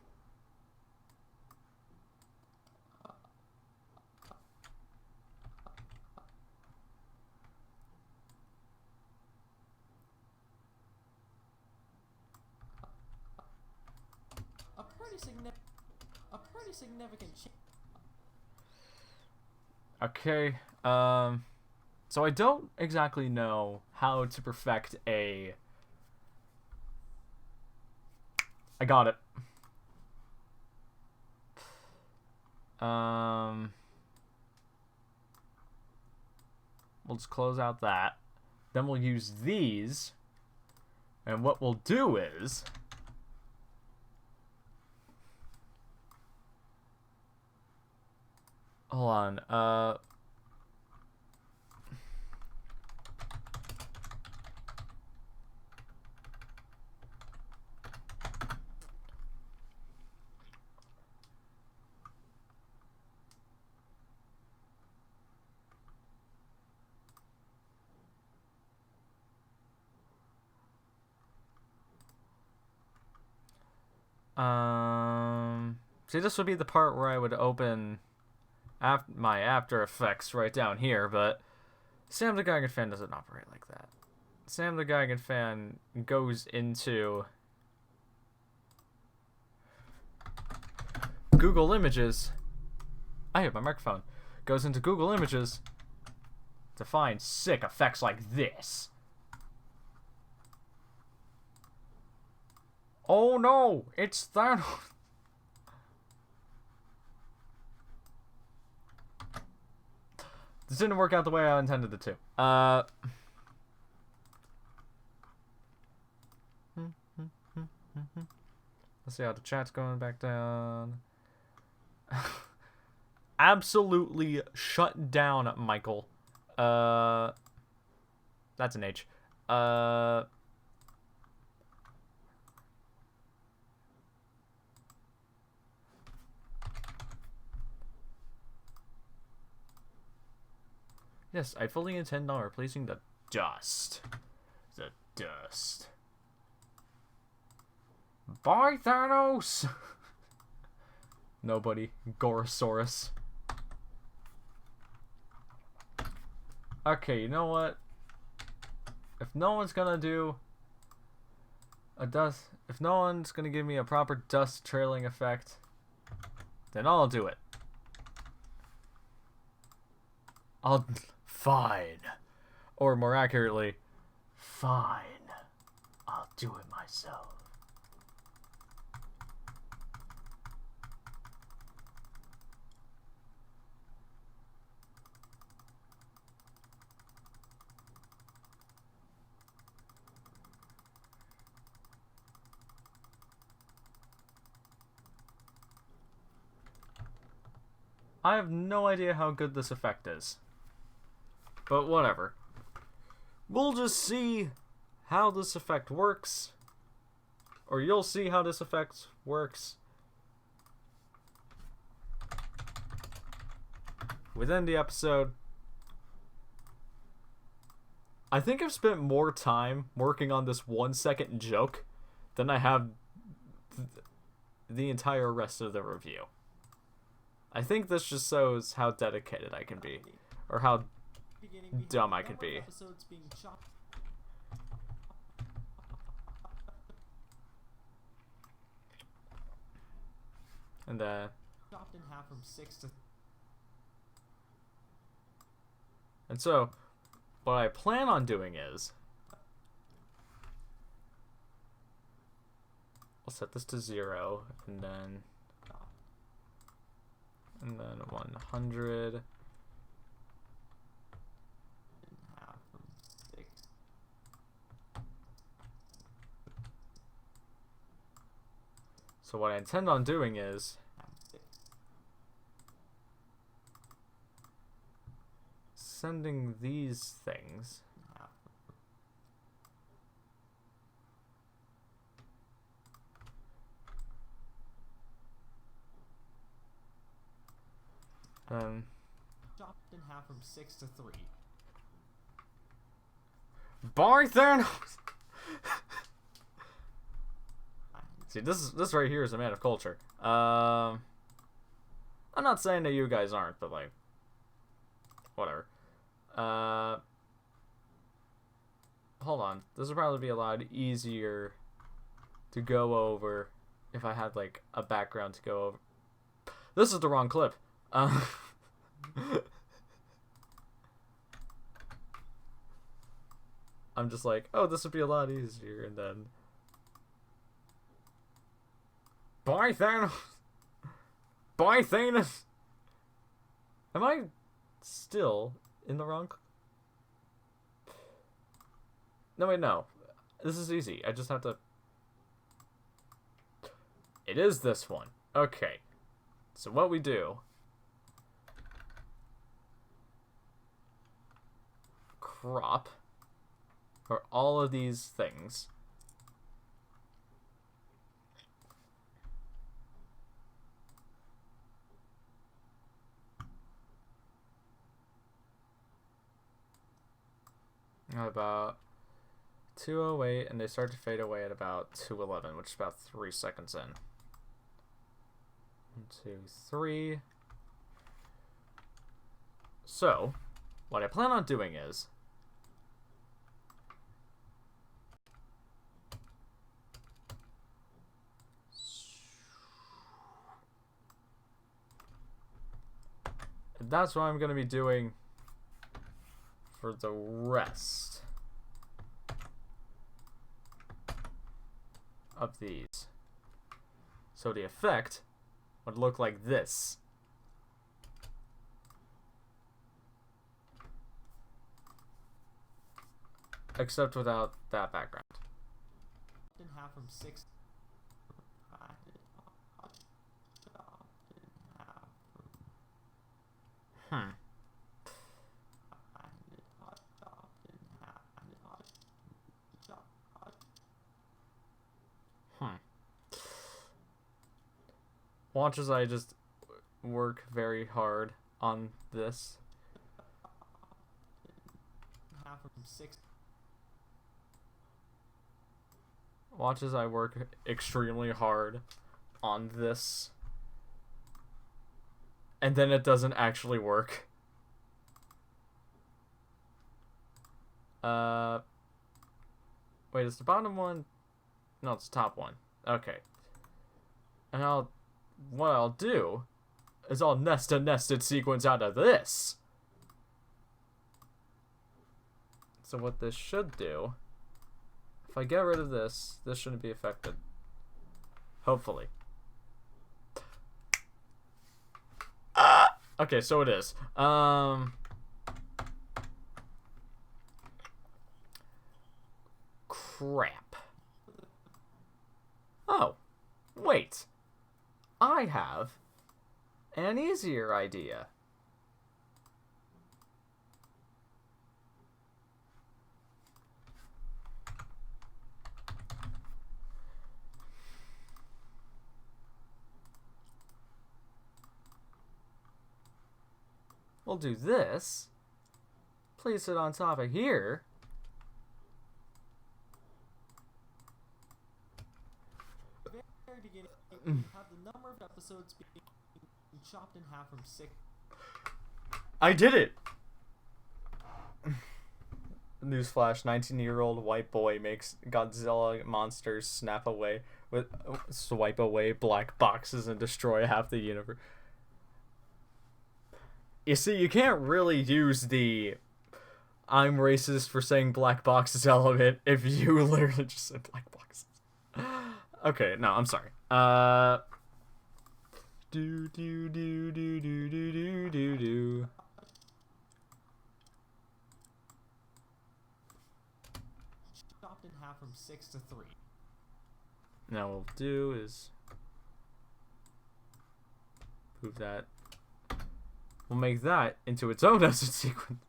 A pretty significant change. Okay. So I don't exactly know how to perfect a... I got it. We'll just close out that. Then we'll use these. And what we'll do is... Hold on. See, this would be the part where I would open my After Effects right down here, but Sam the Giganfan doesn't operate like that. Sam the Giganfan goes into Google Images. I have my microphone. Goes into Google Images to find sick effects like this. Oh no, it's Thanos. This didn't work out the way I intended it to. Let's see how the chat's going back down. Absolutely shut down, Michael. That's an H. Yes, I fully intend on replacing the dust. The dust. Bye, Thanos! Nobody. Gorosaurus. Okay, you know what? If no one's gonna do a dust... If no one's gonna give me a proper dust trailing effect, then I'll do it. I'll... Fine. Or more accurately, fine. I'll do it myself. I have no idea how good this effect is. But whatever. We'll just see how this effect works. Or you'll see how this effect works within the episode. I think I've spent more time working on this 1 second joke than I have the entire rest of the review. I think this just shows how dedicated I can be. Or how dumb I could be. And chopped in half from 6 to... And so what I plan on doing is I'll set this to 0 and then 100. So what I intend on doing is sending these things chopped in half from 6 to 3. Bye, Thanos! See, this right here is a man of culture. I'm not saying that you guys aren't, but like, whatever. Hold on. This would probably be a lot easier to go over if I had like a background to go over. This is the wrong clip. I'm just like, oh, this would be a lot easier, and then... Bye, Thanos! Bye, Thanos! Am I still in the wrong... No, wait, no. This is easy. I just have to... It is this one. Okay. So what we do... Crop... for all of these things. About 2:08, and they start to fade away at about 2:11, which is about 3 seconds in. 1, 2, 3. So, what I plan on doing is... That's what I'm going to be doing for the rest of these. So the effect would look like this. Except without that background. From 6. Watch as I just work very hard on this. From 6. Watch as I work extremely hard on this. And then it doesn't actually work. Wait, is the bottom one? No, it's the top one. Okay. And what I'll do is I'll nest a nested sequence out of this. So what this should do, if I get rid of this, this shouldn't be affected. Hopefully. Okay, so it is. Crap. Oh, wait. I have an easier idea. We'll do this. Place it on top of here. Very beginning, have the number of episodes being chopped in half from 6. I did it! Newsflash, 19-year-old white boy makes Godzilla monsters swipe away black boxes and destroy half the universe. You see, you can't really use the I'm racist for saying black boxes element if you literally just said black boxes. Okay, no, I'm sorry. Do do do do do do do do do. Chopped in half from 6 to 3. Now what we'll do is move that. We'll make that into its own nested sequence.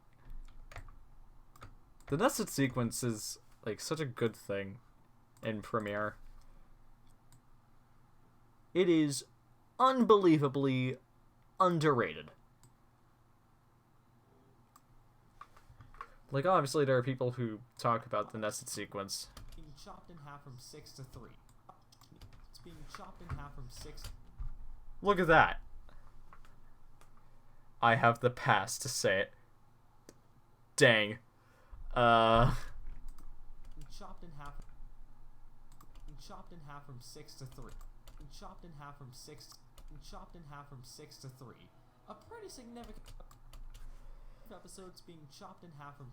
The nested sequence is like such a good thing in Premiere. It is unbelievably underrated. Like, obviously there are people who talk about the nested sequence. Being chopped in half from 6 to 3. It's being chopped in half from 6. Look at that. I have the pass to say it. Dang. Chopped in half. Chopped in half from 6 to 3. Chopped in half from 6. Chopped in half from 6 to 3. A pretty significant episodes being chopped in half from.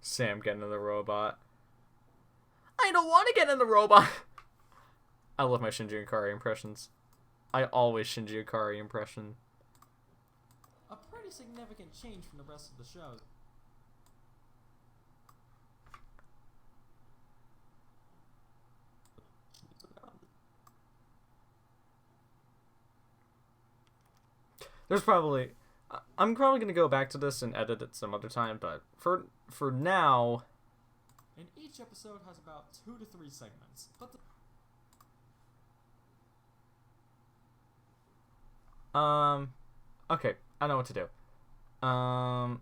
Sam getting in the robot. I don't want to get in the robot. I love my Shinji Ikari impressions. I always Shinji Ikari impression. A pretty significant change from the rest of the show. There's probably... I'm probably going to go back to this and edit it some other time, but for now... And each episode has about 2 to 3 segments, but okay, I know what to do.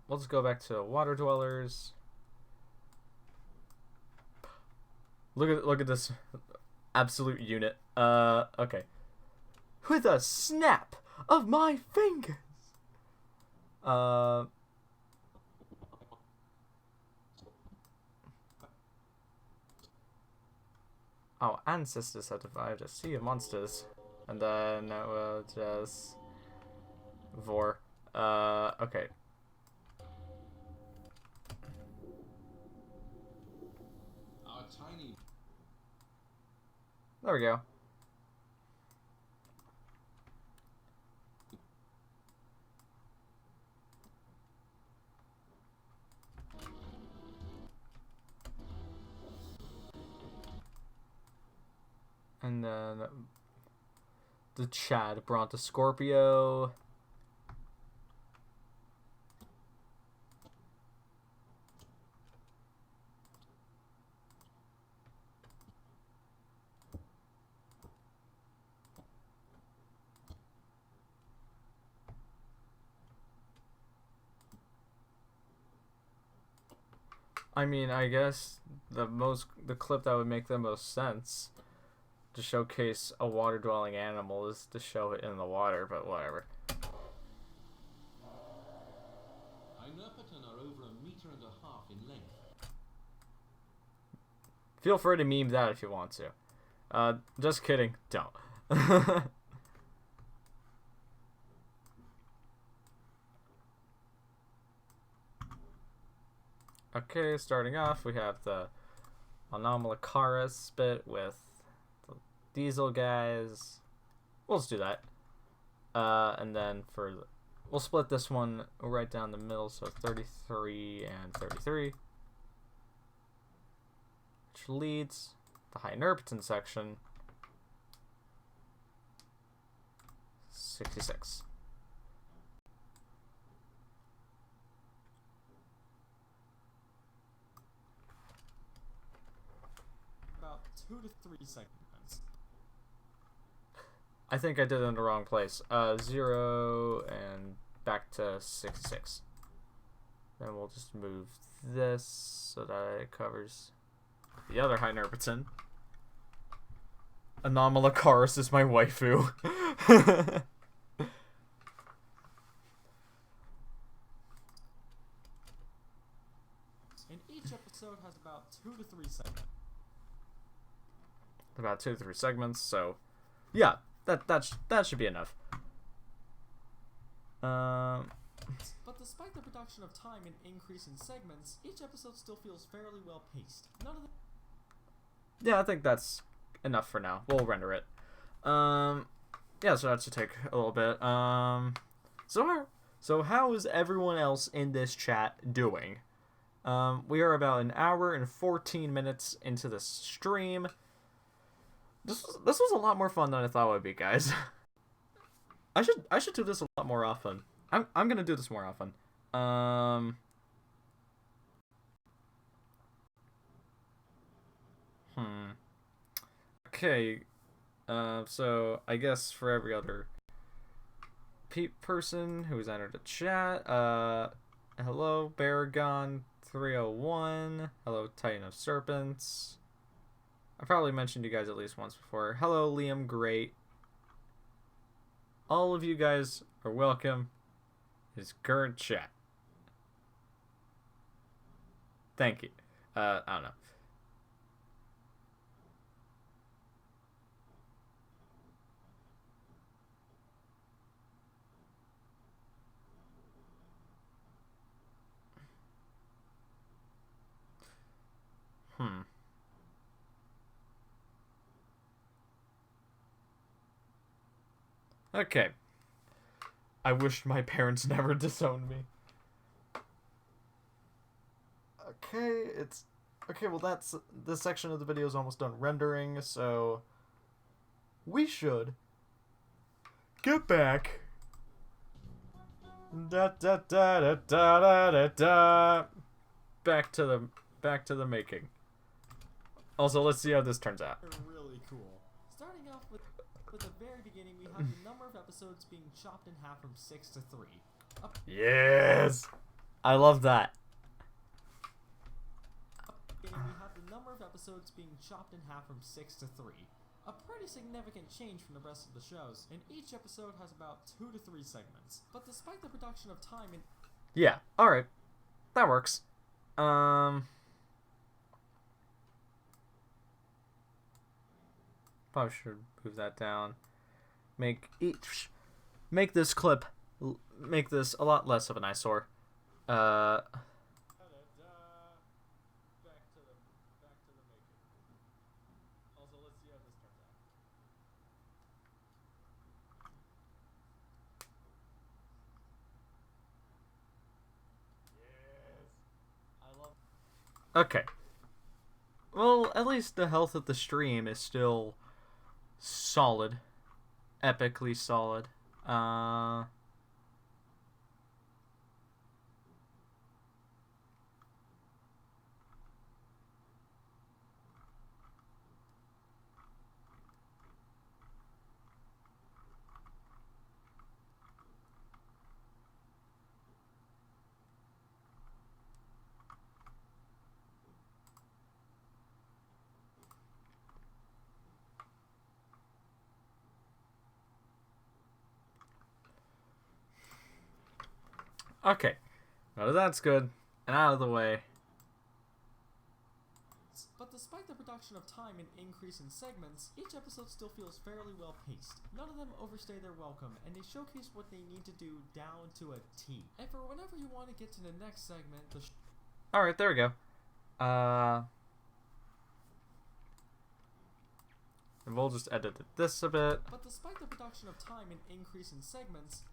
Let's go back to Water Dwellers. Look at this absolute unit. Okay. With a snap of my fingers. Oh, ancestors have divided a sea of monsters. And then we'll just... Vor. Okay. Our tiny... There we go. And then the Chad Bronto Scorpio. I mean, I guess the clip that would make the most sense to showcase a water-dwelling animal is to show it in the water, but whatever. Inerpaton are over 1.5 meters in length. Feel free to meme that if you want to. Just kidding. Don't. Okay, starting off, we have the Anomalocaris bit with the Diesel guys. We'll just do that. And then we'll split this one right down the middle, so 33 and 33. Which leads the High Nerpeton section. 66. about 2 to 3 segments. I think I did it in the wrong place. 0 and back to 66. Then we'll just move this so that it covers the other High Nerpeton. Anomalocaris is my waifu. And each episode has about 2 to 3 segments. About 2 to 3 segments, so yeah, that should be enough. But despite the reduction of time and increase in segments, each episode still feels fairly well paced. None of the Yeah, I think that's enough for now. We'll render it. Yeah, so that should take a little bit. So how is everyone else in this chat doing? We are about an hour and 14 minutes into the stream. This was a lot more fun than I thought it would be, guys. I should do this a lot more often. I'm gonna do this more often. Okay. So I guess for every other person who's entered the chat, hello Baragon 301. Hello Titan of Serpents. I probably mentioned you guys at least once before. Hello Liam Great. All of you guys are welcome in his current chat. Thank you. I don't know. Okay. I wish my parents never disowned me. Okay, it's... Okay, well that's... This section of the video is almost done rendering, so... We should... Get back... Da da da da da da da da... Back to the making. Also, let's see how this turns out. Really cool. Starting off with the very beginning, we have the number of episodes being chopped in half from 6 to 3. Yes! I love that. We have the number of episodes being chopped in half from 6 to 3. A pretty significant change from the rest of the shows, and each episode has about 2 to 3 segments. But despite the production of time and... Yeah, alright. That works. Probably should move that down. Make this clip, make this a lot less of an eyesore. Back to the making. Also, let's see how this turns out. Yes. I love. Okay. Well, at least the health of the stream is still solid. Epically solid. Okay, now that that's good and out of the way. But despite the production of time and increase in segments, each episode still feels fairly well paced. None of them overstay their welcome, and they showcase what they need to do down to a T. And for whenever you want to get to the next segment, Alright, there we go. And we'll just edit this a bit. But despite the production of time and increase in segments,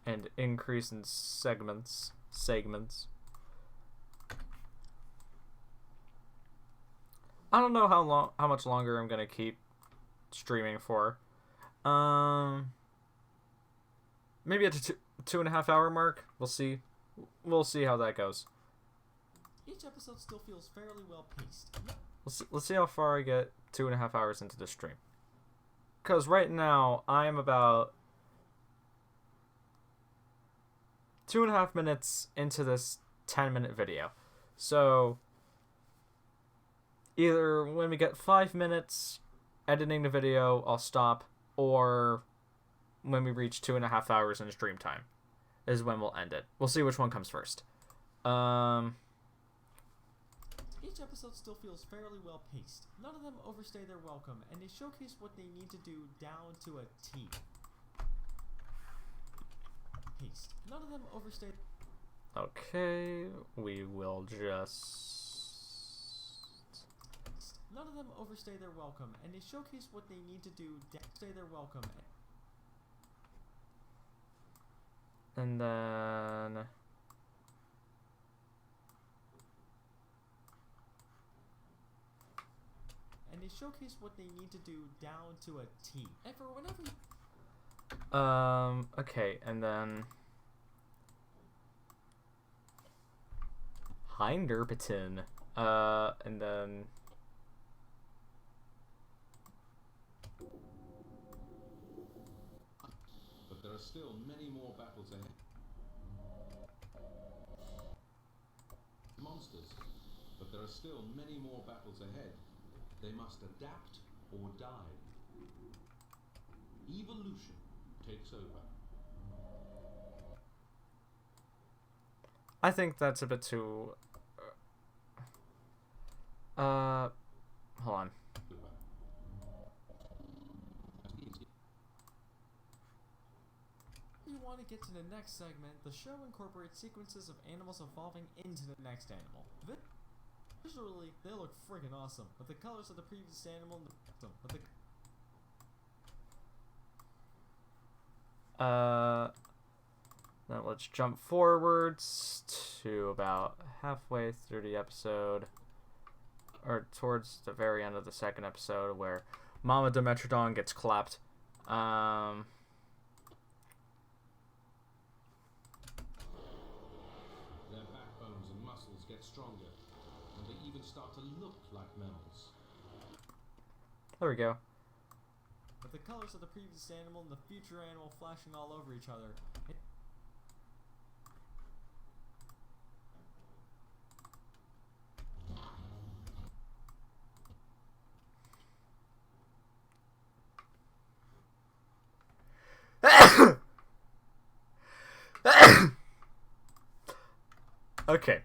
And increase in segments. I don't know how much longer I'm gonna keep streaming for. Maybe at the 2.5 hour mark. We'll see. We'll see how that goes. each episode still feels fairly well paced. Let's see how far I get 2.5 hours into the stream. Because right now I am about 2.5 minutes into this 10-minute video. So either when we get 5 minutes editing the video, I'll stop, or when we reach 2.5 hours in stream time is when we'll end it. We'll see which one comes first. Each episode still feels fairly well paced. None of them overstay their welcome, and they showcase what they need to do down to a T. Paced. None of them overstay. Okay, we will just... None of them overstay their welcome, and they showcase what they need to do stay their welcome. And then... And they showcase what they need to do down to a T. And for whenever you... okay, and then... Hinderbiton. And then... But there are still many more battles ahead. Monsters. But there are still many more battles ahead. They must adapt or die. Evolution takes over. I think that's a bit too... hold on. If you want to get to the next segment, the show incorporates sequences of animals evolving into the next animal. Visually, they look freaking awesome, but the colors of the previous animal... Now let's jump forwards to about halfway through the episode, or towards the very end of the second episode, where Mama Dimetrodon gets clapped. Their backbones and muscles get stronger, and they even start to look like mammals. There we go. With the colors of the previous animal and the future animal flashing all over each other. Okay.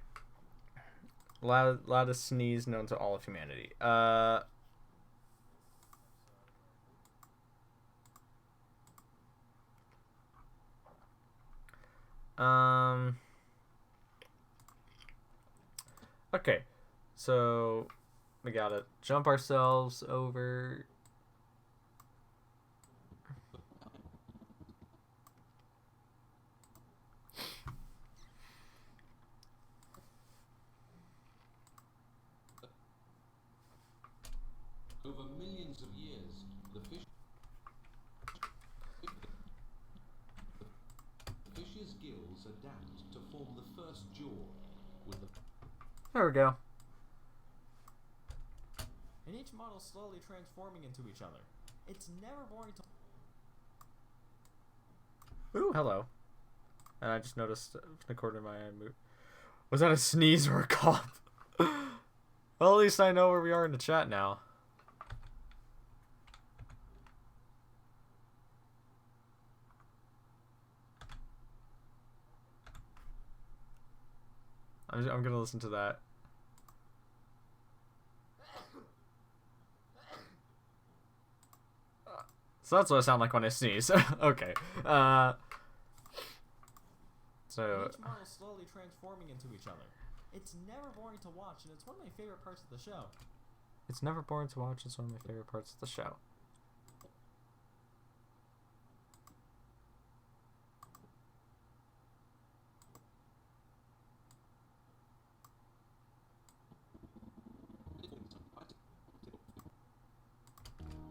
Loudest sneeze known to all of humanity. Okay. So we gotta jump ourselves over. Over millions of years, the fish's gills adapt to form the first jaw with the... There we go. And each model slowly transforming into each other. It's never boring to... Ooh, hello. And I just noticed in the corner of my eye move. Was that a sneeze or a cough? Well, at least I know where we are in the chat now. I'm gonna listen to that. So that's what I sound like when I sneeze. Okay. So. Each model slowly transforming into each other. It's never boring to watch, and it's one of my favorite parts of the show. It's never boring to watch. It's one of my favorite parts of the show.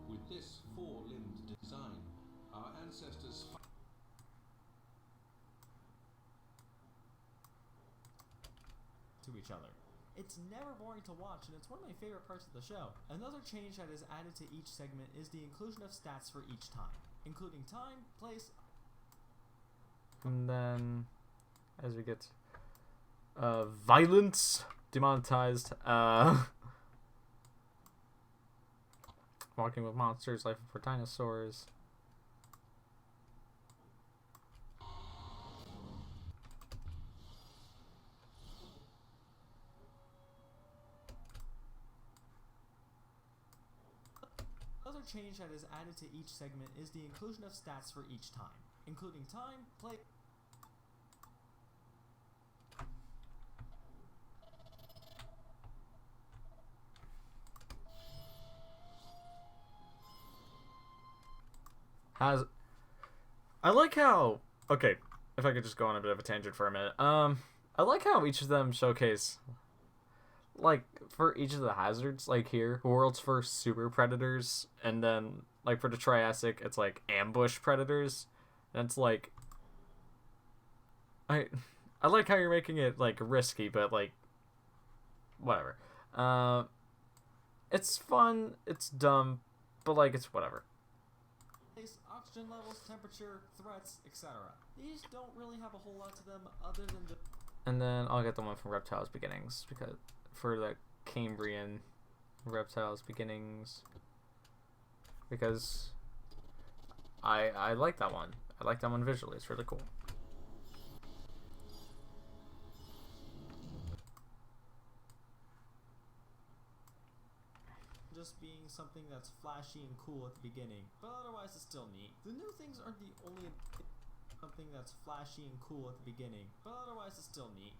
With this four-limbed design, our ancestors... to each other. It's never boring to watch, and it's one of my favorite parts of the show. Another change that is added to each segment is the inclusion of stats for each time, including time, place... And then, as we get violence demonetized, walking with monsters, life for dinosaurs. Another change that is added to each segment is the inclusion of stats for each time, including time, play... I like how... Okay, if I could just go on a bit of a tangent for a minute. I like how each of them showcase... Like, for each of the hazards, like here, world's first super predators, and then, like, for the Triassic, it's, like, ambush predators, and it's, like... I like how you're making it, like, risky, but, like, whatever. It's fun, it's dumb, but, like, it's whatever. Oxygen levels, temperature, threats, etc. These don't really have a whole lot to them other than just... And then I'll get the one from Reptiles Beginnings, because for the Cambrian Reptiles Beginnings, because I like that one. I like that one visually. It's really cool. Just being something that's flashy and cool at the beginning, but otherwise it's still neat. The new things aren't the only something that's flashy and cool at the beginning, but otherwise it's still neat.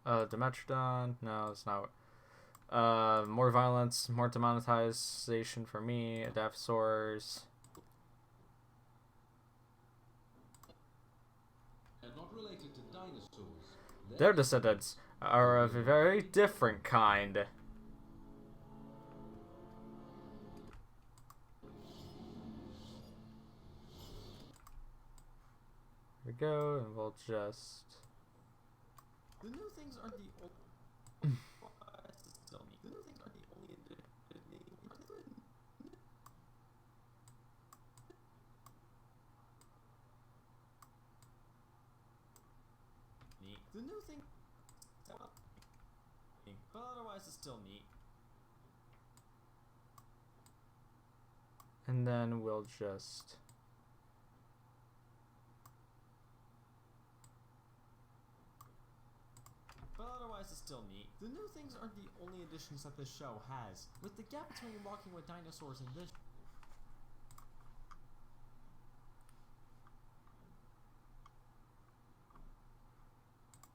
Dimetrodon, no, it's not. More violence, more demonetization for me, Adaptosaurs. And not related to dinosaurs. Their descendants are of a very different kind. There we go, and we'll just... The new things are the only... The new things are the only... The new thing... But otherwise it's still neat. And then we'll just... But otherwise it's still neat. The new things aren't the only additions that this show has. With the gap between Walking with Dinosaurs and this...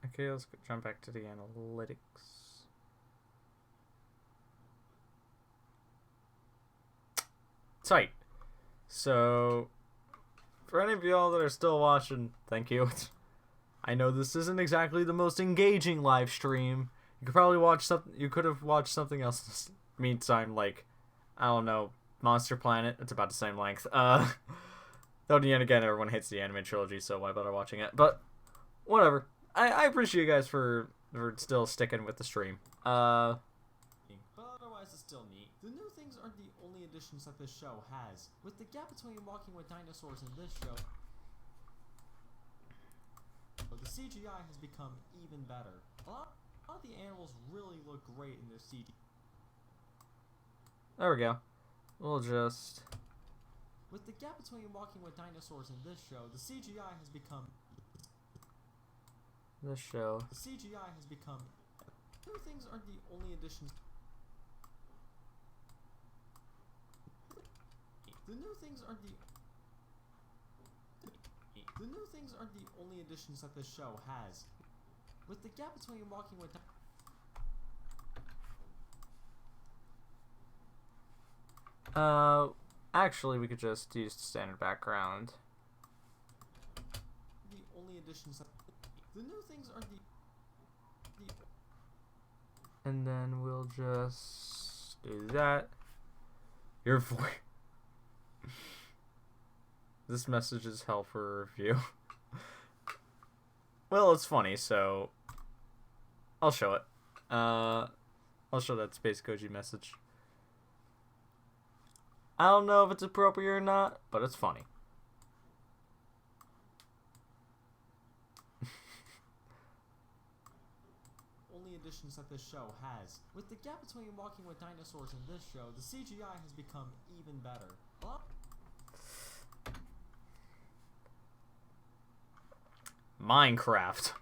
Okay, let's jump back to the analytics. Tight. So, for any of y'all that are still watching, thank you. I know this isn't exactly the most engaging live stream. You could probably watch something. You could have watched something else in the meantime, like, I don't know, Monster Planet. It's about the same length. Though again, everyone hates the anime trilogy, so why bother watching it? But whatever. I appreciate you guys for still sticking with the stream. But otherwise it's still neat. The new things aren't the only additions that this show has. With the gap between Walking with Dinosaurs and this show, the CGI has become even better. A lot of the animals really look great in their CG. There we go. We'll just... With the gap between Walking with Dinosaurs and this show, the CGI has become... The show. The CGI has become... New things aren't the only additions... The new things aren't the... The new things aren't the only additions that this show has. With the gap between Walking with... Actually, we could just use the standard background. The only additions that... The new things are the... And then we'll just do that. Your voice. This message is hell for a review. Well, it's funny, so I'll show it. I'll show that Space Koji message. I don't know if it's appropriate or not, but it's funny. Only additions that this show has. With the gap between Walking with Dinosaurs and this show, the CGI has become even better. Minecraft.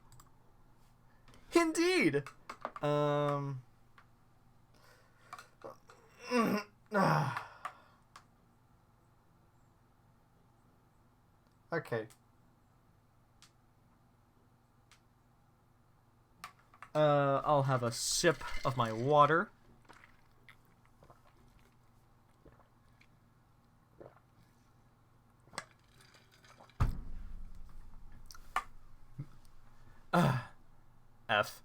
Indeed. Okay. I'll have a sip of my water. F.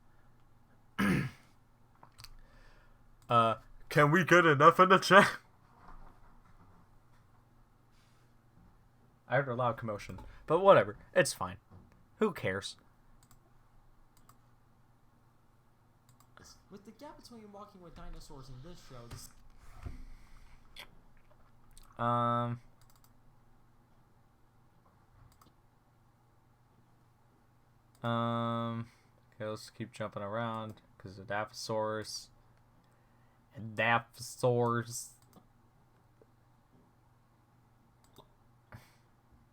Can we get enough in the chat? I heard a loud commotion, but whatever. It's fine. Who cares? With the gap between Walking with Dinosaurs and this show, this... Okay, let's keep jumping around, because Adaptosaurs. Adaptosaurs.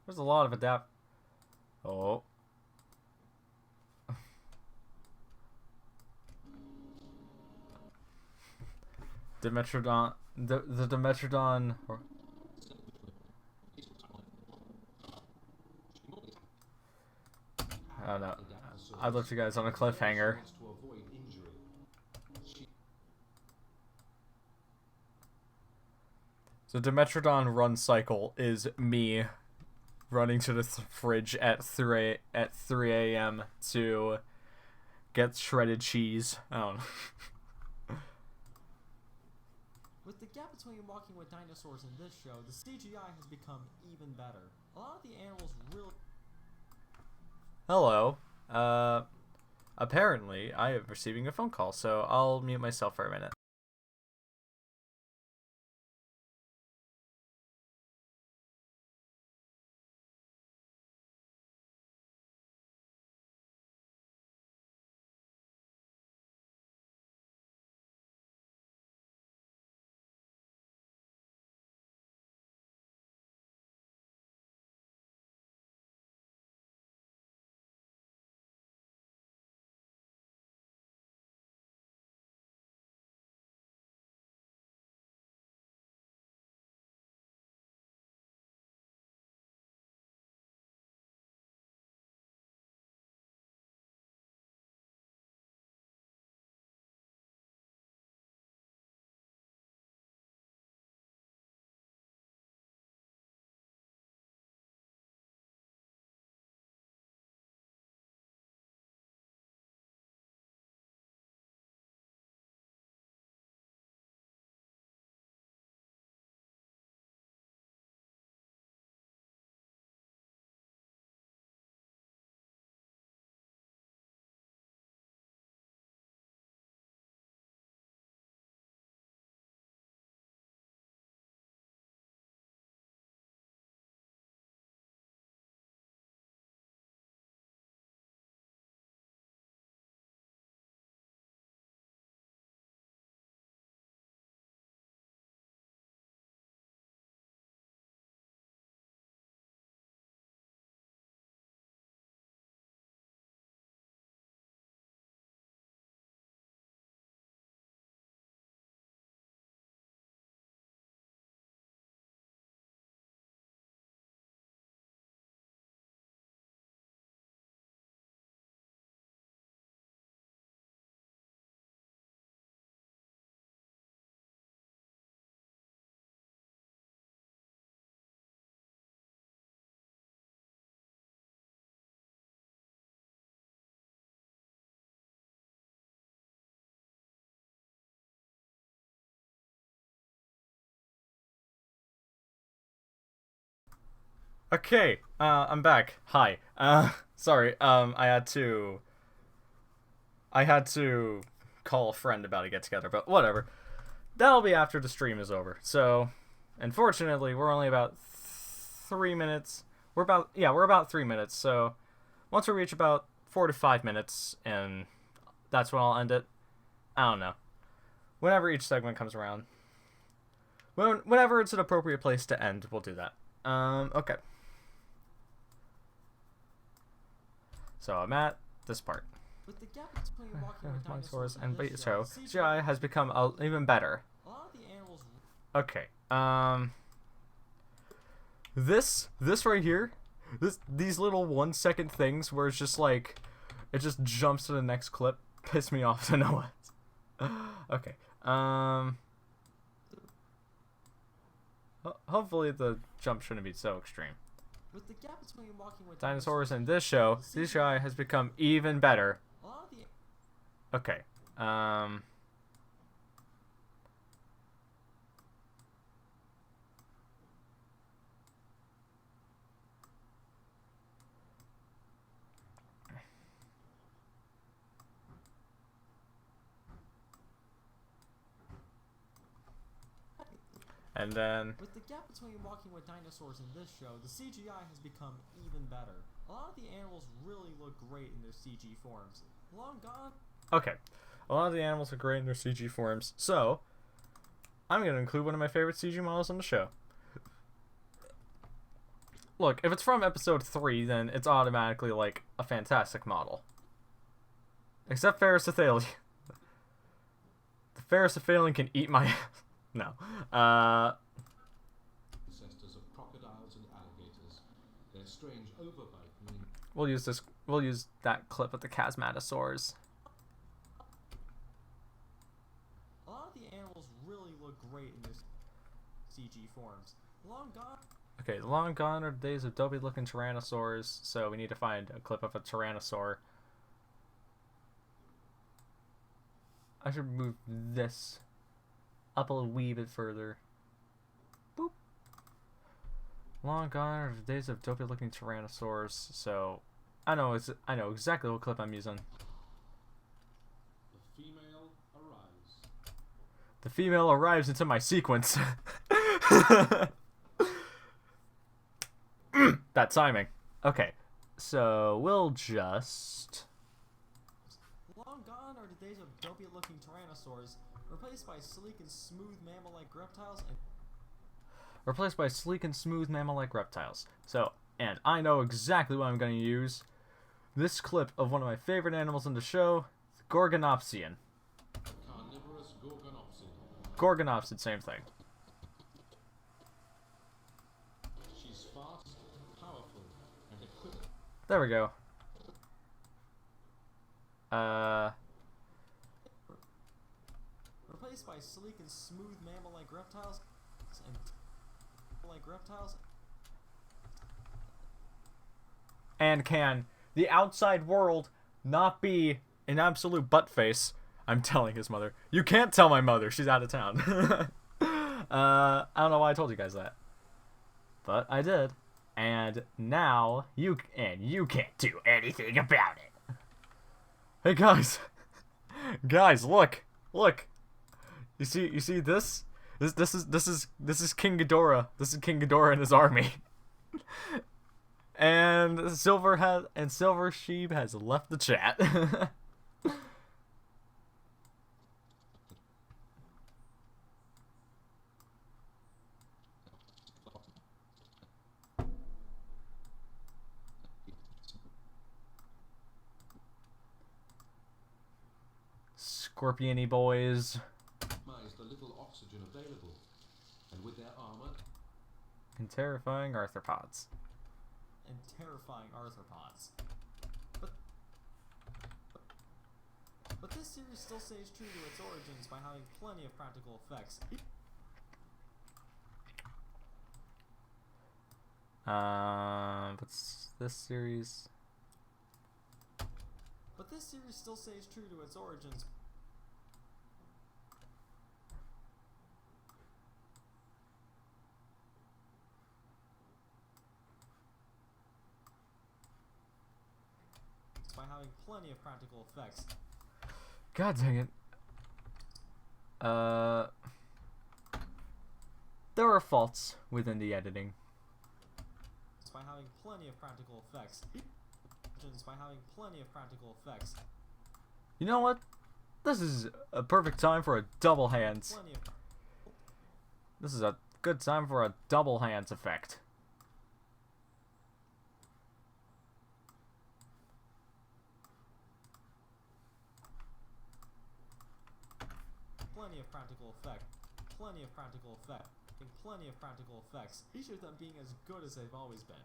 There's a lot of Oh. Dimetrodon. The Dimetrodon. I don't know. I left you guys on a cliffhanger. So Dimetrodon run cycle is me running to the fridge at 3 a.m. to get shredded cheese. I don't know. With the gap between Walking with Dinosaurs and this show, the CGI has become even better. A lot of the animals really... Hello. Apparently I am receiving a phone call, so I'll mute myself for a minute. Okay, I'm back. Hi. Sorry. I had to call a friend about a get together, but whatever. That'll be after the stream is over. So, unfortunately, we're only about 3 minutes. We're about 3 minutes. So, once we reach about 4 to 5 minutes, and that's when I'll end it. I don't know. Whenever each segment comes around. Whenever it's an appropriate place to end, we'll do that. Okay. So I'm at this part. With the gap between Walking with Dinosaurs Dinosaurs and this so show, CGI has become even better. A lot of the animals... Okay. This right here, these little 1 second things where it's just like, it just jumps to the next clip, piss me off to no end. Okay. Hopefully the jump shouldn't be so extreme. With the gap between Walking with Dinosaurs in this show, CGI has become even better. A lot of the... Okay. And then... With the gap between Walking with Dinosaurs and this show, the CGI has become even better. A lot of the animals really look great in their CG forms. Long gone... Okay. A lot of the animals are great in their CG forms. So, I'm going to include one of my favorite CG models on the show. Look, if it's from episode 3, then it's automatically, like, a fantastic model. Except Ferrocephalian. The Ferrocephalian can eat my... No. Ancestors of crocodiles and alligators. Their strange overbite mean We'll use that clip of the Chasmatosaurs. A lot of the animals really look great in this... CG forms. Long gone. Okay, long gone are the days of dopey-looking tyrannosaurs, so we need to find a clip of a tyrannosaur. I should move this up a wee bit further. Boop. Long gone are the days of dopey-looking tyrannosaurs, so I know exactly what clip I'm using. The female arrives. The female arrives into my sequence. That timing. Okay, so we'll just... Long gone are the days of dopey-looking tyrannosaurs, replaced by sleek and smooth mammal-like reptiles and... Replaced by sleek and smooth mammal-like reptiles. So, and I know exactly what I'm going to use. This clip of one of my favorite animals in the show, the Gorgonopsian. Carnivorous Gorgonopsid. Gorgonopsid, same thing. She's fast, powerful, and equipped. There we go. Replaced by sleek and smooth mammal-like reptiles and... And can the outside world not be an absolute butt face? I'm telling his mother. You can't tell my mother. She's out of town. I don't know why I told you guys that, but I did. And now you can't do anything about it. Hey guys, guys, look. You see this? This is King Ghidorah. This is King Ghidorah and his army. And Silver Sheep has left the chat. Scorpion-y boys. Minimize the little oxygen available, and with their armor And terrifying arthropods. But this series still stays true to its origins by having plenty of practical effects. What's this series? But this series still stays true to its origins. By having plenty of practical effects. God dang it. There are faults within the editing. By having plenty of practical effects. By having plenty of practical effects. You know what? This is a perfect time for a double hands. This is a good time for a double hands effect. Plenty of practical effect. Plenty of practical effect. Plenty of practical effects. Each of them being as good as they've always been.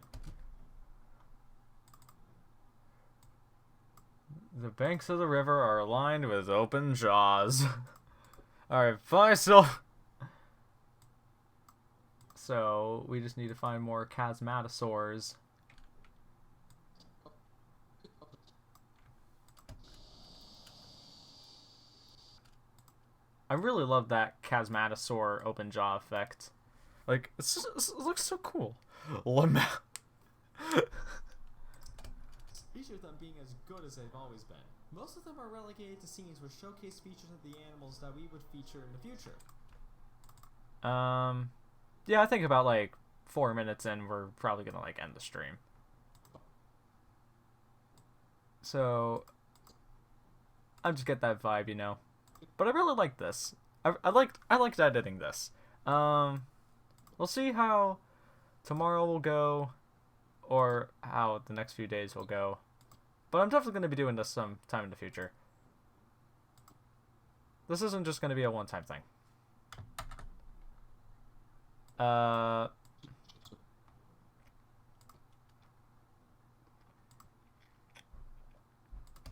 The banks of the river are lined with open jaws. Alright, bye, So, we just need to find more chasmatosaurs. I really love that chasmatosaur open jaw effect. Like, it looks so cool. Each of them being as good as they've always been. Most of them are relegated to scenes which showcase features of the animals that we would feature in the future. Yeah, I think about like 4 minutes in, we're probably gonna like end the stream. So, I just get that vibe, you know. But I really like this. I liked editing this. We'll see how tomorrow will go, or how the next few days will go. But I'm definitely going to be doing this sometime in the future. This isn't just going to be a one-time thing.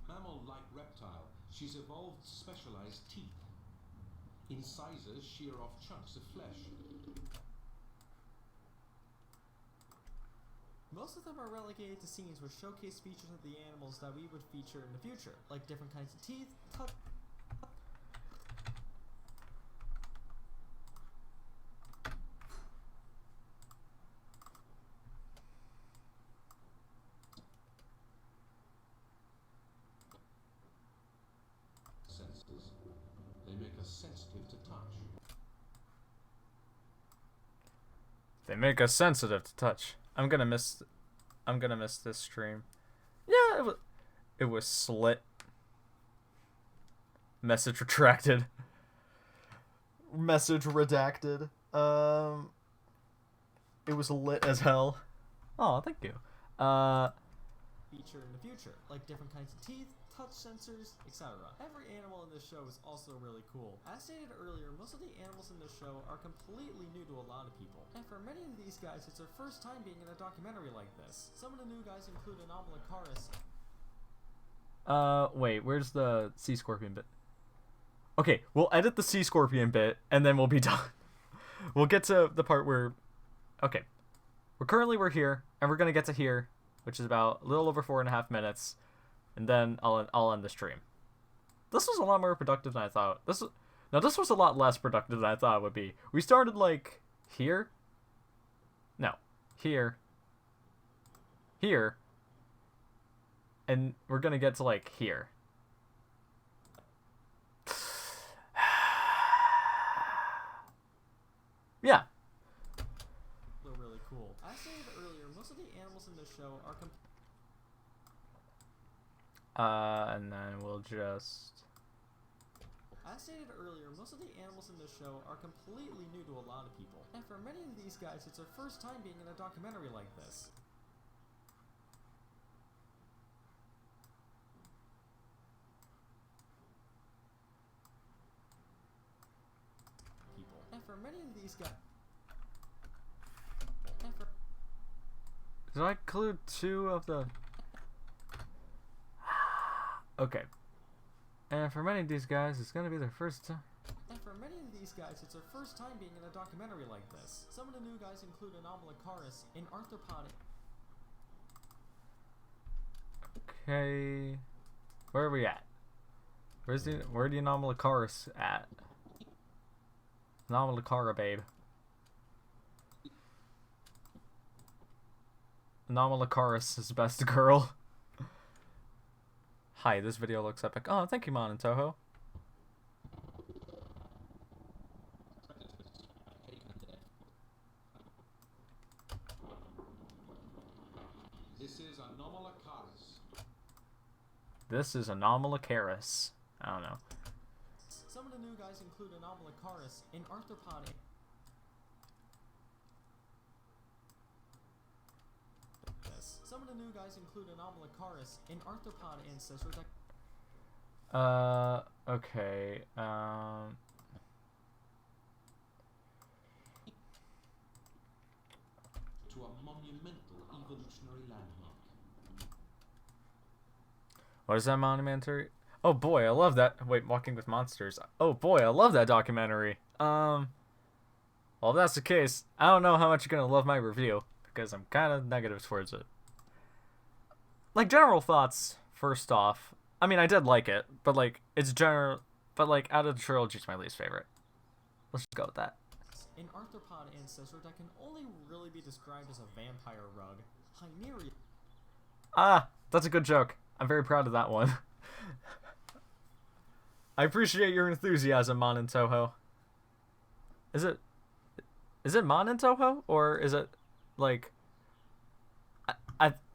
mammal-like reptile, she's evolved specialized teeth. Incisors shear off chunks of flesh. most of them are relegated to scenes which showcase features of the animals that we would feature in the future, like different kinds of teeth, Senses. They make us sensitive to touch. They make us sensitive to touch. I'm gonna miss this stream. Yeah, it was slit. Message retracted. Message redacted. It was lit as hell. Oh, thank you. feature in the future, like different kinds of teeth, touch sensors, etc. Every animal in this show is also really cool. As stated earlier, most of the animals in this show are completely new to a lot of people, and for many of these guys, it's their first time being in a documentary like this. Some of the new guys include Anomalocaris. Wait, where's the sea scorpion bit? Okay, we'll edit the sea scorpion bit, and then we'll be done. We'll get to the part where... Okay. We're here, and we're gonna get to here, which is about a little over 4.5 minutes, and then I'll end the stream. This was a lot more productive than I thought. This was a lot less productive than I thought it would be. We started, like, here? No. Here. Here. And we're gonna get to, like, here. Yeah. They're really cool. As stated earlier, most of the animals in this show are and then we'll just... As stated earlier, most of the animals in this show are completely new to a lot of people. And for many of these guys, it's their first time being in a documentary like this. And for many of these guys... Did I include 2 of the... Okay. And for many of these guys, it's gonna be their first time. And for many of these guys, it's their first time being in a documentary like this. Some of the new guys include Anomalocaris, an arthropod. Okay. Where are we at? Where the Anomalocaris at? Anomalocara, babe. Anomalocaris is best girl. Hi, this video looks epic. Oh, thank you, Mon and Toho. This is Anomalocaris. This is Anomalocaris. I don't know. Some of the new guys include Anomalocaris, an arthropod. Some of the new guys include Anomalocaris, an arthropod ancestor that... Okay, To a monumental evolutionary landmark. what is that monumentary? Oh boy, I love that. Wait, Walking with Monsters. Oh boy, I love that documentary. Well, if that's the case, I don't know how much you're gonna love my review, because I'm kind of negative towards it. Like, general thoughts, first off. I mean, I did like it, but, like, it's general... But, like, out of the trilogy, it's my least favorite. Let's just go with that. An arthropod ancestor that can only really be described as a vampire rug. Hyneria. Ah, that's a good joke. I'm very proud of that one. I appreciate your enthusiasm, Mon and Toho. Is it Mon and Toho? Or is it, like...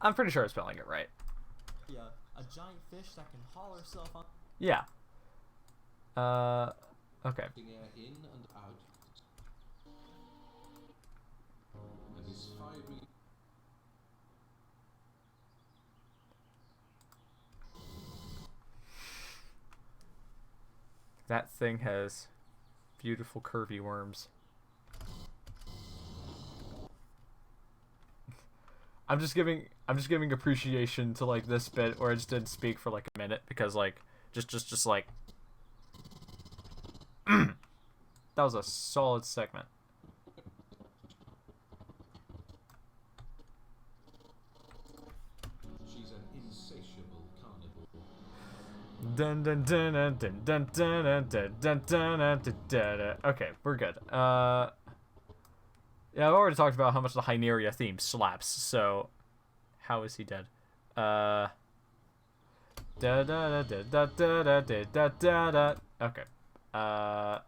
I'm pretty sure I'm spelling it right. Yeah, a giant fish that can haul herself on... Yeah. Okay. Air in and out. And his fiery... That thing has beautiful curvy worms. I'm just giving appreciation to, like, this bit where I just didn't speak for like a minute because, like, just like that was a solid segment. insatiable carnivore. Dun dun dun dun dun dun dun dun dun dun dun dun. Okay, we're good. Yeah, I've already talked about how much the Hyneria theme slaps, so how is he dead? Da da da da da da da da da da. Okay. Hyneria.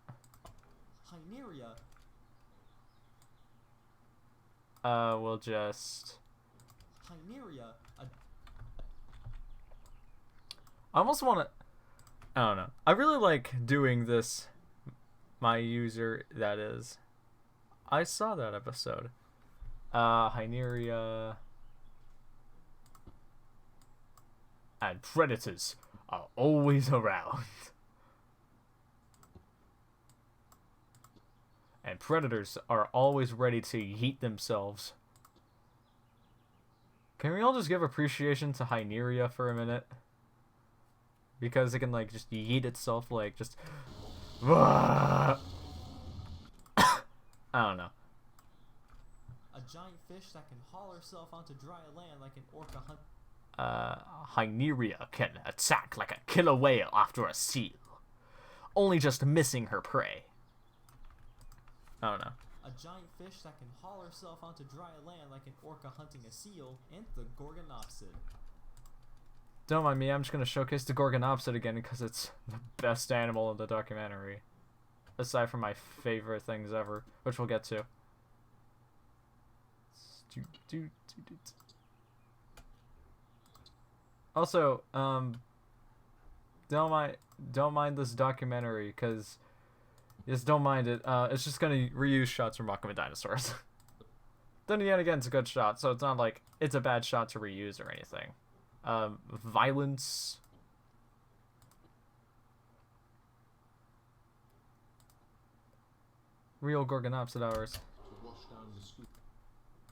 We'll just. Hyneria. I almost want to. I don't know. I really like doing this. My user, that is. I saw that episode. Hyneria. And predators are always around. And predators are always ready to yeet themselves. Can we all just give appreciation to Hyneria for a minute? Because it can, like, just yeet itself, like, just... I don't know. A giant fish that can haul herself onto dry land like an orca hunt. Hyneria can attack like a killer whale after a seal. Only just missing her prey. I don't know. A giant fish that can haul herself onto dry land like an orca hunting a seal, and the Gorgonopsid. Don't mind me, I'm just gonna showcase the Gorgonopsid again because it's the best animal in the documentary. Aside from my favorite things ever, which we'll get to. Also, don't mind this documentary because just don't mind it. It's just gonna reuse shots from Rock of Dinosaurs. Then again, it's a good shot, so it's not like it's a bad shot to reuse or anything. Violence. Real Gorgonopsid hours.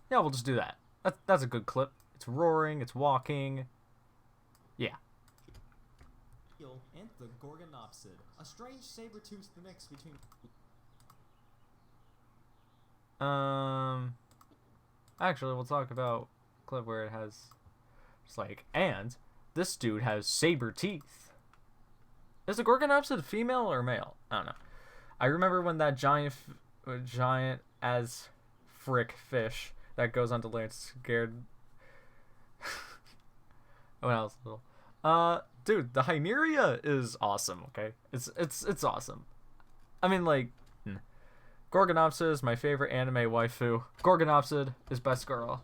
Yeah, we'll just do that. That's a good clip. It's roaring, it's walking. Yeah. And the Gorgonopsid. A strange saber-toothed mix between... Actually, we'll talk about a clip where it has... It's like, and this dude has saber teeth. Is the Gorgonopsid female or male? I don't know. I remember when that giant as frick fish that goes onto land scared when I was little. Dude, the Hyneria is awesome. Okay, it's awesome. I mean, like, Gorgonopsid is my favorite anime waifu. Gorgonopsid is best girl.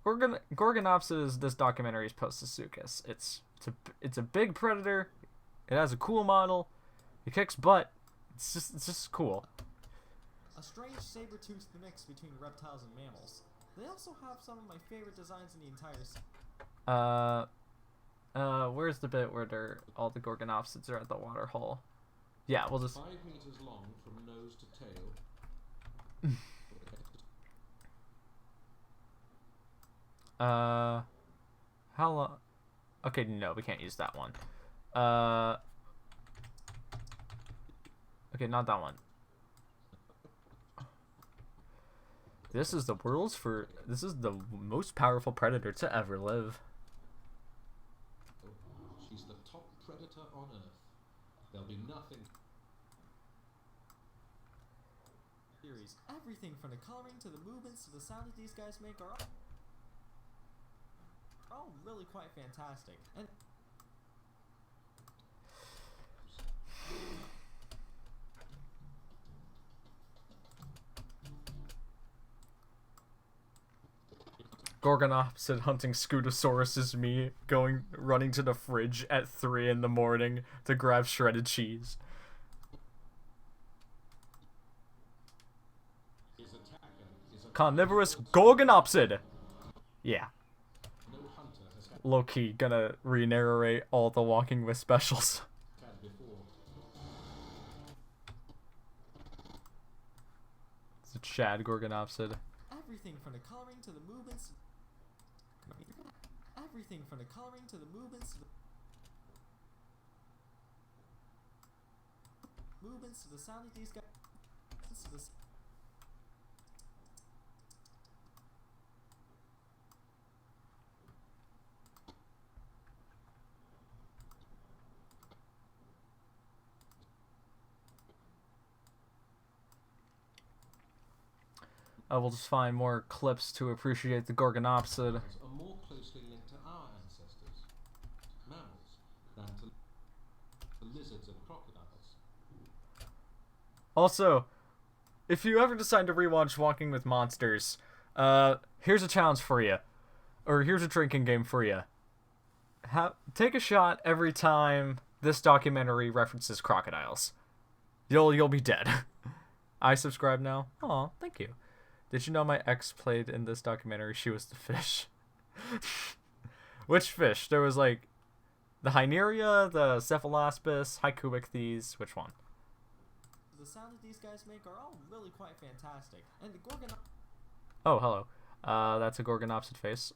Gorgonopsid is this documentary's post-Sasuke's. It's a big predator. It has a cool model. It kicks butt. It's just cool. A strange saber-toothed mix between reptiles and mammals. They also have some of my favorite designs in the entire where's the bit where all the Gorgonopsids are at the water hole? Yeah, we'll just 5 meters long from nose to tail. How long? Okay, no, we can't use that one. Okay, not that one. This is the most powerful predator to ever live. She's the top predator on Earth. There'll be nothing. Series. Everything from the coloring to the movements to the sound that these guys make are all really quite fantastic. And Gorgonopsid hunting Scutosaurus is me running to the fridge at 3 in the morning to grab shredded cheese. Carnivorous Gorgonopsid! Yeah. Low-key gonna re-narrate all the Walking With specials. It's a Chad Gorgonopsid. Everything from the coloring to the movements. Everything from the coloring to the movements to the sound that these guys. We'll just find more clips to appreciate the Gorgonopsid. Are more closely linked to our ancestors, mammals, than to lizards and crocodiles. Also, if you ever decide to rewatch Walking with Monsters, here's a challenge for you. Or here's a drinking game for you. Take a shot every time this documentary references crocodiles. You'll be dead. I subscribe now. Aw, thank you. Did you know my ex played in this documentary? She was the fish. Which fish? There was like the Hyneria, the Cephalaspis, Hycubichthys. Which one? The sound that these guys make are all really quite fantastic. And the Gorgon... Oh, hello. That's a Gorgonopsid face.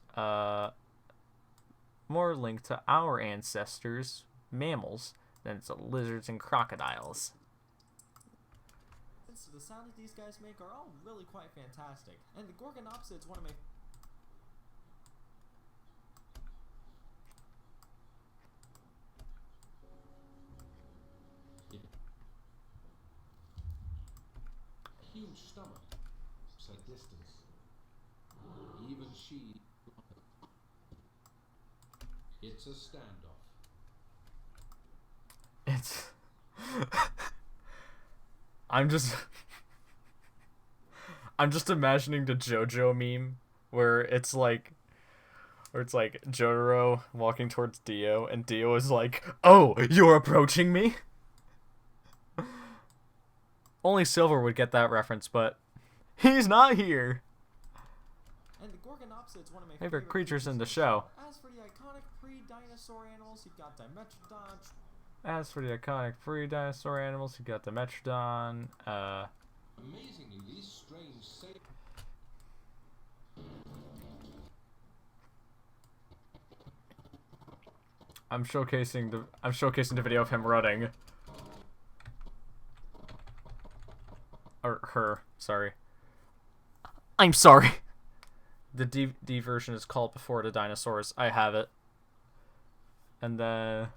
More linked to our ancestors, mammals, than to lizards and crocodiles. So the sound that these guys make are all really quite fantastic. And the Gorgonopsid's one of my... Huge stomach, said distance. Even she... It's a standoff. It's... I'm just imagining the JoJo meme where it's like Jotaro walking towards Dio and Dio is like, "Oh, you're approaching me?" Only Silver would get that reference, but he's not here. And the Gorgonopsid's one of my favorite creatures in the show. As for the iconic pre-dinosaur animals, you've got Dimetrodon. As for the iconic pre-dinosaur animals, you got the Metrodon. Amazingly, these strange I'm showcasing the video of him running. Or her, sorry. I'm sorry. The D version is called Before the Dinosaurs. I have it. And then...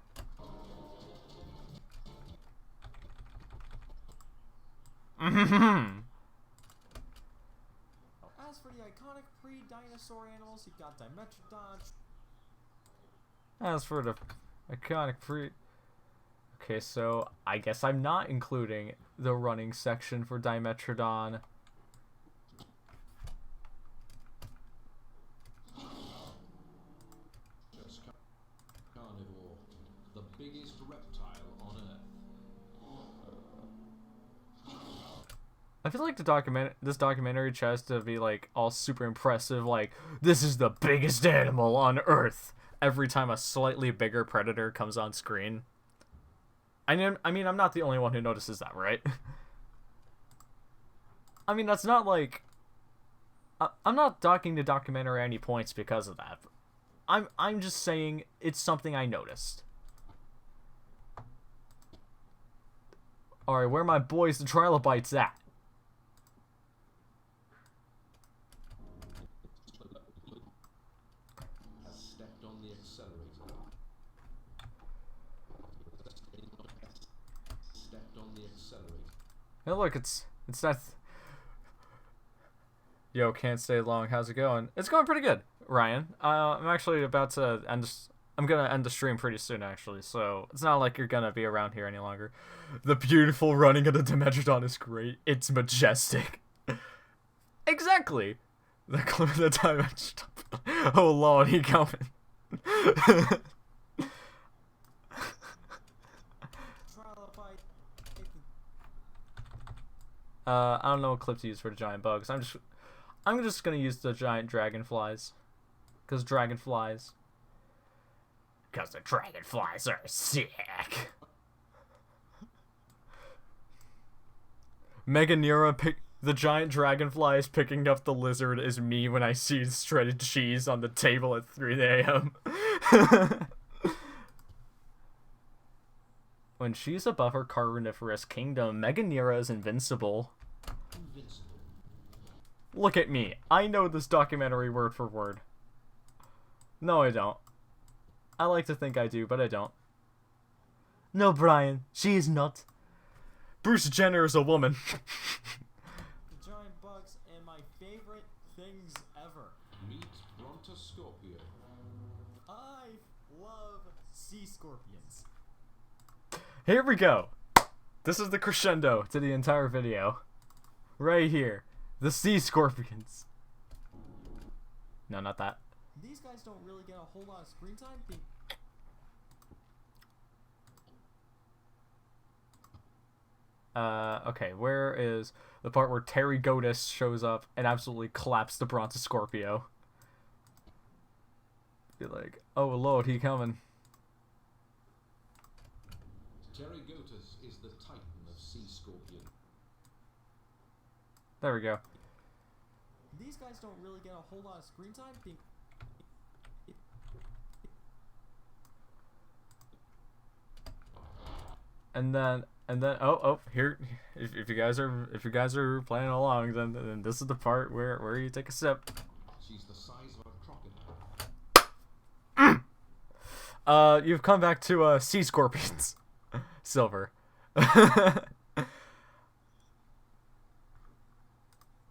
As for the iconic pre-dinosaur animals, you've got Dimetrodon. As for the iconic pre... Okay, so I guess I'm not including the running section for Dimetrodon. carnivore, the biggest reptile on Earth. I feel like this documentary tries to be like all super impressive, like this is the biggest animal on Earth every time a slightly bigger predator comes on screen. I mean, I'm not the only one who notices that, right? I mean, that's not like... I'm not docking the documentary any points because of that. I'm just saying it's something I noticed. Alright, where are my boys, the trilobites, at? Has stepped on the accelerator. Stepped on the accelerator. Hey, look, it's that... Yo, can't stay long. How's it going? It's going pretty good, Ryan. I'm actually about to end... I'm gonna end the stream pretty soon, actually, so it's not like you're gonna be around here any longer. The beautiful running of the Dimetrodon is great. It's majestic. Exactly! The clip of the Dimetrodon. Oh lord, he coming. I don't know what clip to use for the giant bugs. I'm just gonna use the giant dragonflies. Because dragonflies. Because the dragonflies are sick. Meganera the giant dragonfly is picking up the lizard is me when I see shredded cheese on the table at 3 a.m. When she's above her carnivorous kingdom, Meganera is invincible. Look at me. I know this documentary word for word. No, I don't. I like to think I do, but I don't. No, Brian. She is not. Bruce Jenner is a woman. The giant bugs and my favorite things ever. Meet Brontoscorpio. I love sea scorpions. Here we go. This is the crescendo to the entire video. Right here. The sea scorpions. No, not that. These guys don't really get a whole lot of screen time. Okay, where is the part where Terry Godis shows up and absolutely claps the Brontoscorpio? Be like, oh lord, he coming. Terry Gotus is the Titan of Sea Scorpion. There we go. These guys don't really get a whole lot of screen time. And then oh here, if you guys are playing along, then this is the part where you take a sip. She's the size of a crocodile. You've come back to sea scorpions. Silver.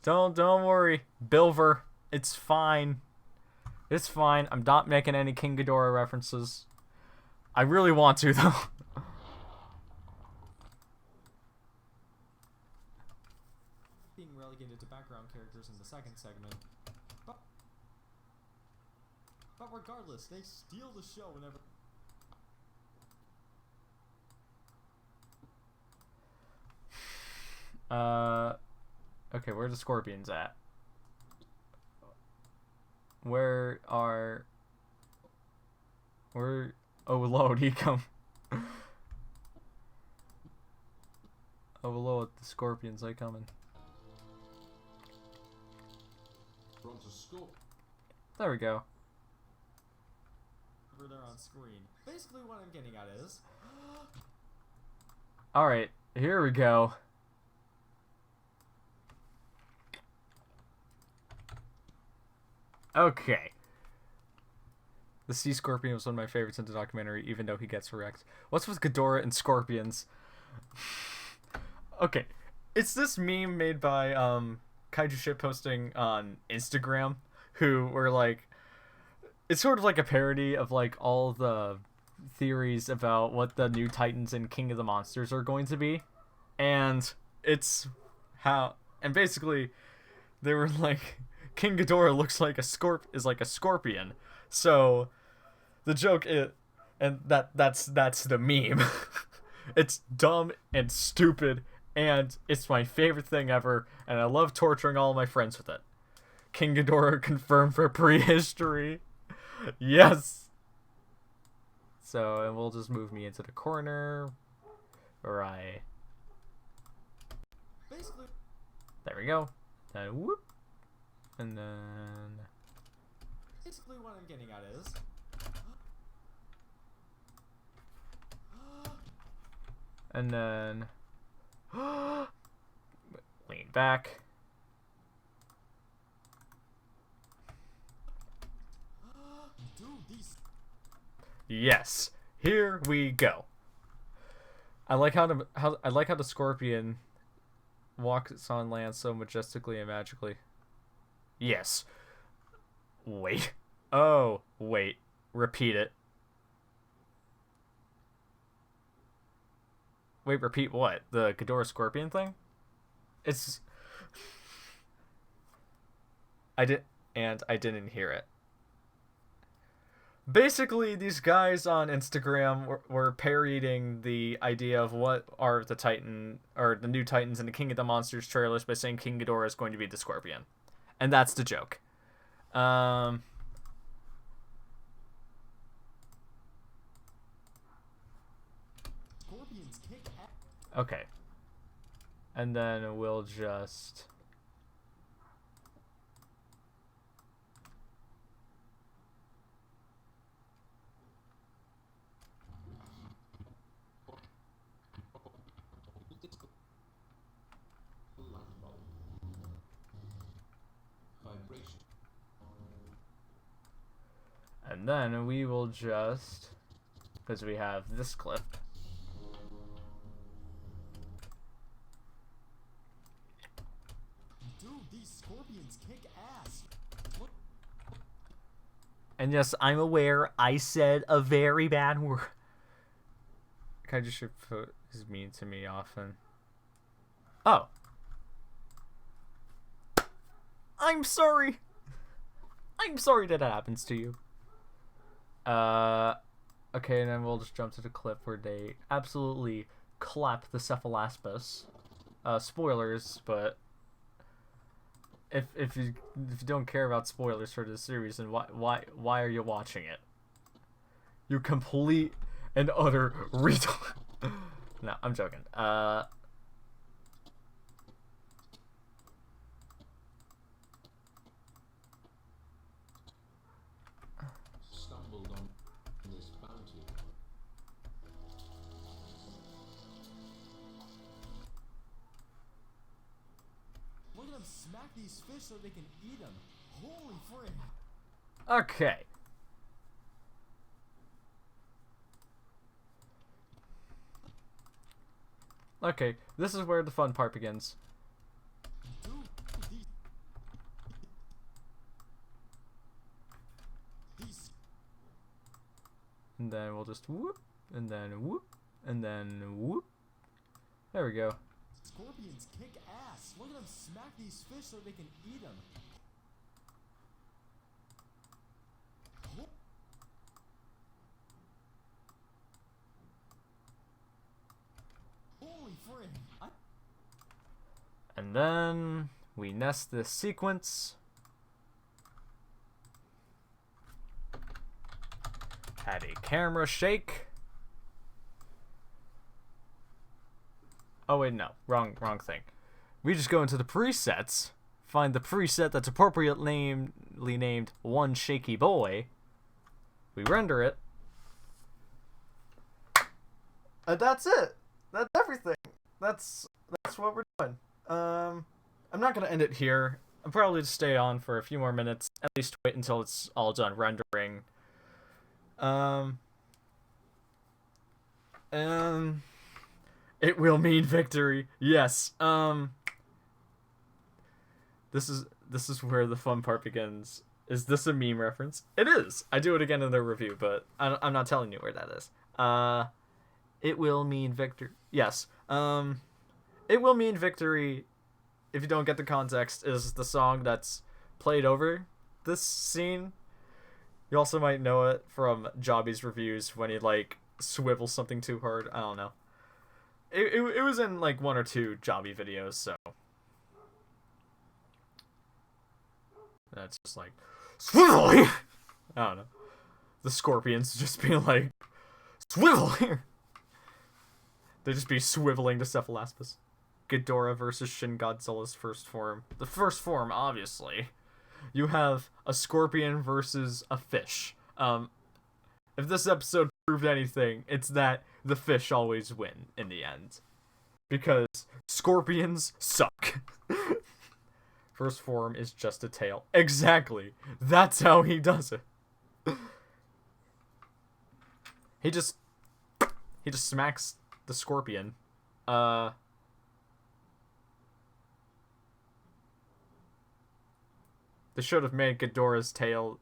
Don't worry, Bilver. It's fine. It's fine. I'm not making any King Ghidorah references. I really want to though. Being relegated to background characters in the second segment. But regardless, they steal the show whenever. Okay, where are the scorpions at? Oh lord, he come. Oh lord, the scorpions are coming. Brontoscorpio. There we go. Over there on screen. Basically what I'm getting at is... Alright, here we go. Okay. The sea scorpion was one of my favorites in the documentary, even though he gets wrecked. What's with Ghidorah and scorpions? Okay. It's this meme made by Kaiju Shitposting on Instagram, who were like... It's sort of like a parody of like all the theories about what the new Titans in King of the Monsters are going to be. And it's how... And basically, they were like... King Ghidorah looks like is like a scorpion. So the joke is, and that's the meme. It's dumb and stupid, and it's my favorite thing ever, and I love torturing all my friends with it. King Ghidorah confirmed for prehistory. Yes. So, and we'll just move me into the corner. Right. Basically. There we go. Then whoop. And then... Basically what I'm getting at is... And then... Lean back. Dude, these... Yes. Here we go. I like how the scorpion walks on land so majestically and magically. Yes. Wait. Oh, wait. Repeat it. Wait, repeat what? The Ghidorah scorpion thing? It's... I didn't hear it. Basically, these guys on Instagram were parodying the idea of what are the new Titans in the King of the Monsters trailers by saying King Ghidorah is going to be the scorpion. And that's the joke. Scorpions kick ass. Okay. And then we'll just... Vibration. And then we will just... Because we have this clip. Dude, these scorpions Scorpions kick ass. Look. And yes, I'm aware I said a very bad word. Kaiju should put is mean to me often. Oh. I'm sorry. I'm sorry that happens to you. Okay, and then we'll just jump to the clip where they absolutely clap the Cephalaspis. Spoilers, but if you don't care about spoilers for this series, then why are you watching it? You complete and utter retard. No, I'm joking. Stumbled on this bounty. Look at them smack these fish so they can eat them. Holy frick. Okay. Okay, this is where the fun part begins. And then we'll just whoop, and then whoop, and then whoop. There we go. Scorpions kick ass. Look at them smack these fish so they can eat them. Holy frick. And then we nest this sequence. Had a camera shake. Oh wait, no, wrong thing. We just go into the presets, find the preset that's appropriately named One Shaky Boy. We render it. And that's it. That's everything. That's what we're doing. I'm not gonna end it here. I'll probably just stay on for a few more minutes. At least wait until it's all done rendering. It will mean victory. Yes. This is where the fun part begins. Is this a meme reference? It is. I do it again in the review, but I'm not telling you where that is. It will mean victory. Yes. It will mean victory. If you don't get the context, is the song that's played over this scene. You also might know it from Jobby's reviews when he like swivels something too hard. I don't know. It was in like one or two Jobby videos, so that's just like swiveling. I don't know. The Scorpions just being like swivel here. They just be swiveling to Cephalaspis. Ghidorah versus Shin Godzilla's first form. The first form, obviously. You have a scorpion versus a fish. If this episode proved anything, it's that the fish always win in the end. Because scorpions suck. First form is just a tail. Exactly. That's how he does it. He just smacks the scorpion. They should have made Ghidorah's tail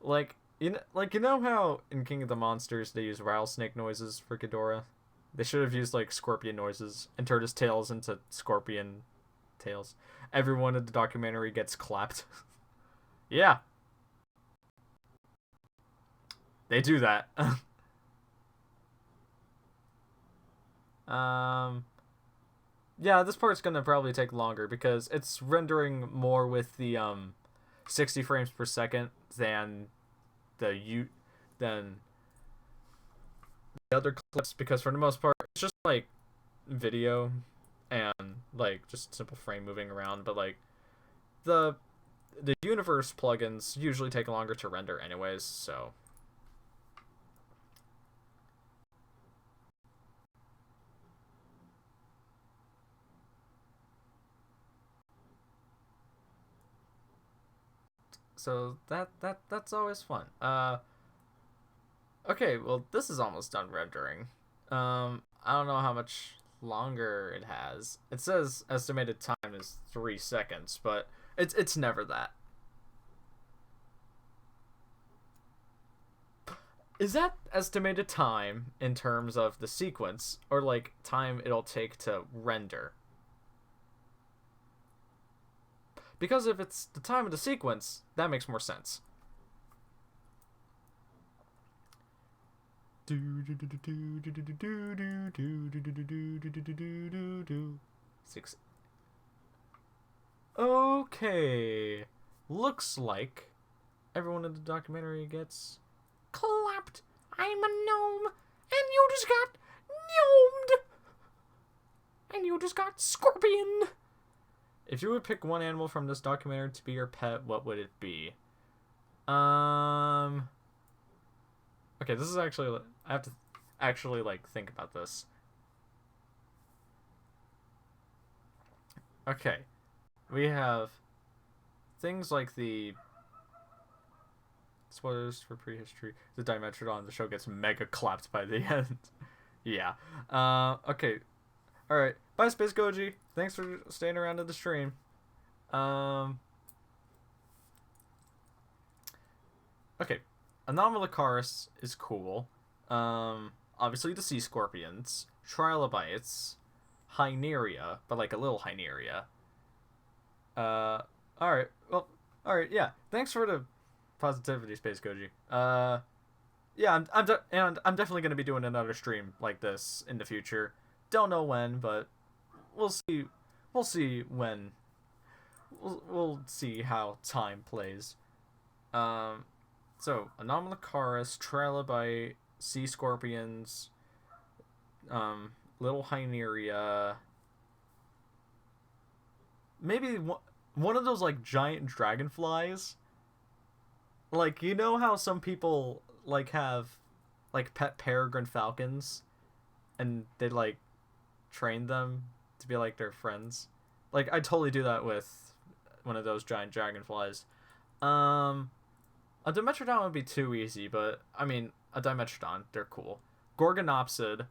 like you know how in King of the Monsters they use rattlesnake noises for Ghidorah? They should have used like scorpion noises and turned his tails into scorpion tails. Everyone in the documentary gets clapped. Yeah. They do that. Yeah, this part's gonna probably take longer because it's rendering more with the 60 frames per second than the other clips, because for the most part it's just like video and like just simple frame moving around, but like the universe plugins usually take longer to render anyways, so that's always fun. Okay, well this is almost done rendering. I don't know how much longer it has. It says estimated time is 3 seconds, but It's never that. Is that estimated time in terms of the sequence, or like time it'll take to render? Because if it's the time of the sequence, that makes more sense. Six. Okay. Looks like everyone in the documentary gets clapped. I'm a gnome, and you just got gnomed, and you just got scorpion. If you would pick one animal from this documentary to be your pet, what would it be? Okay, this is actually, I have to actually like think about this. Okay, we have things like the spoilers for prehistory, the Dimetrodon. The show gets mega clapped by the end. Yeah. Okay. All right. Bye, Space Goji. Thanks for staying around to the stream. Okay. Anomalocaris is cool. Obviously the sea scorpions, trilobites, Hyneria, but like a little Hyneria. Alright. Well, alright, yeah. Thanks for the positivity, Space Goji. Yeah, I'm definitely going to be doing another stream like this in the future. Don't know when, but we'll see. We'll see when. We'll see how time plays. So Anomalocaris, Trilobite, sea scorpions, little Hyneria. Maybe one of those like giant dragonflies. Like, you know how some people like have like pet peregrine falcons, and they like train them to be like their friends. Like, I'd totally do that with one of those giant dragonflies. A Dimetrodon would be too easy, but I mean, a Dimetrodon, they're cool. Gorgonopsid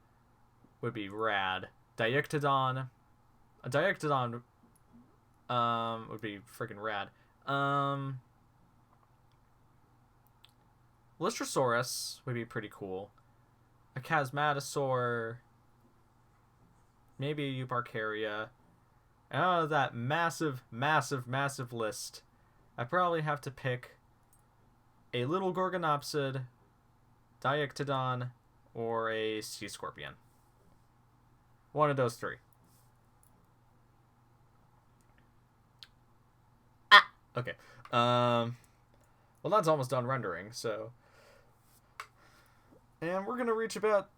would be rad. Diictodon, a Diictodon would be freaking rad. Lystrosaurus would be pretty cool. A Chasmatosaur, maybe a Euparcaria. And out of that massive list, I probably have to pick a little Gorgonopsid, Diictodon, or a sea scorpion. One of those three. Ah! Okay. Well, that's almost done rendering, so... And we're gonna reach about...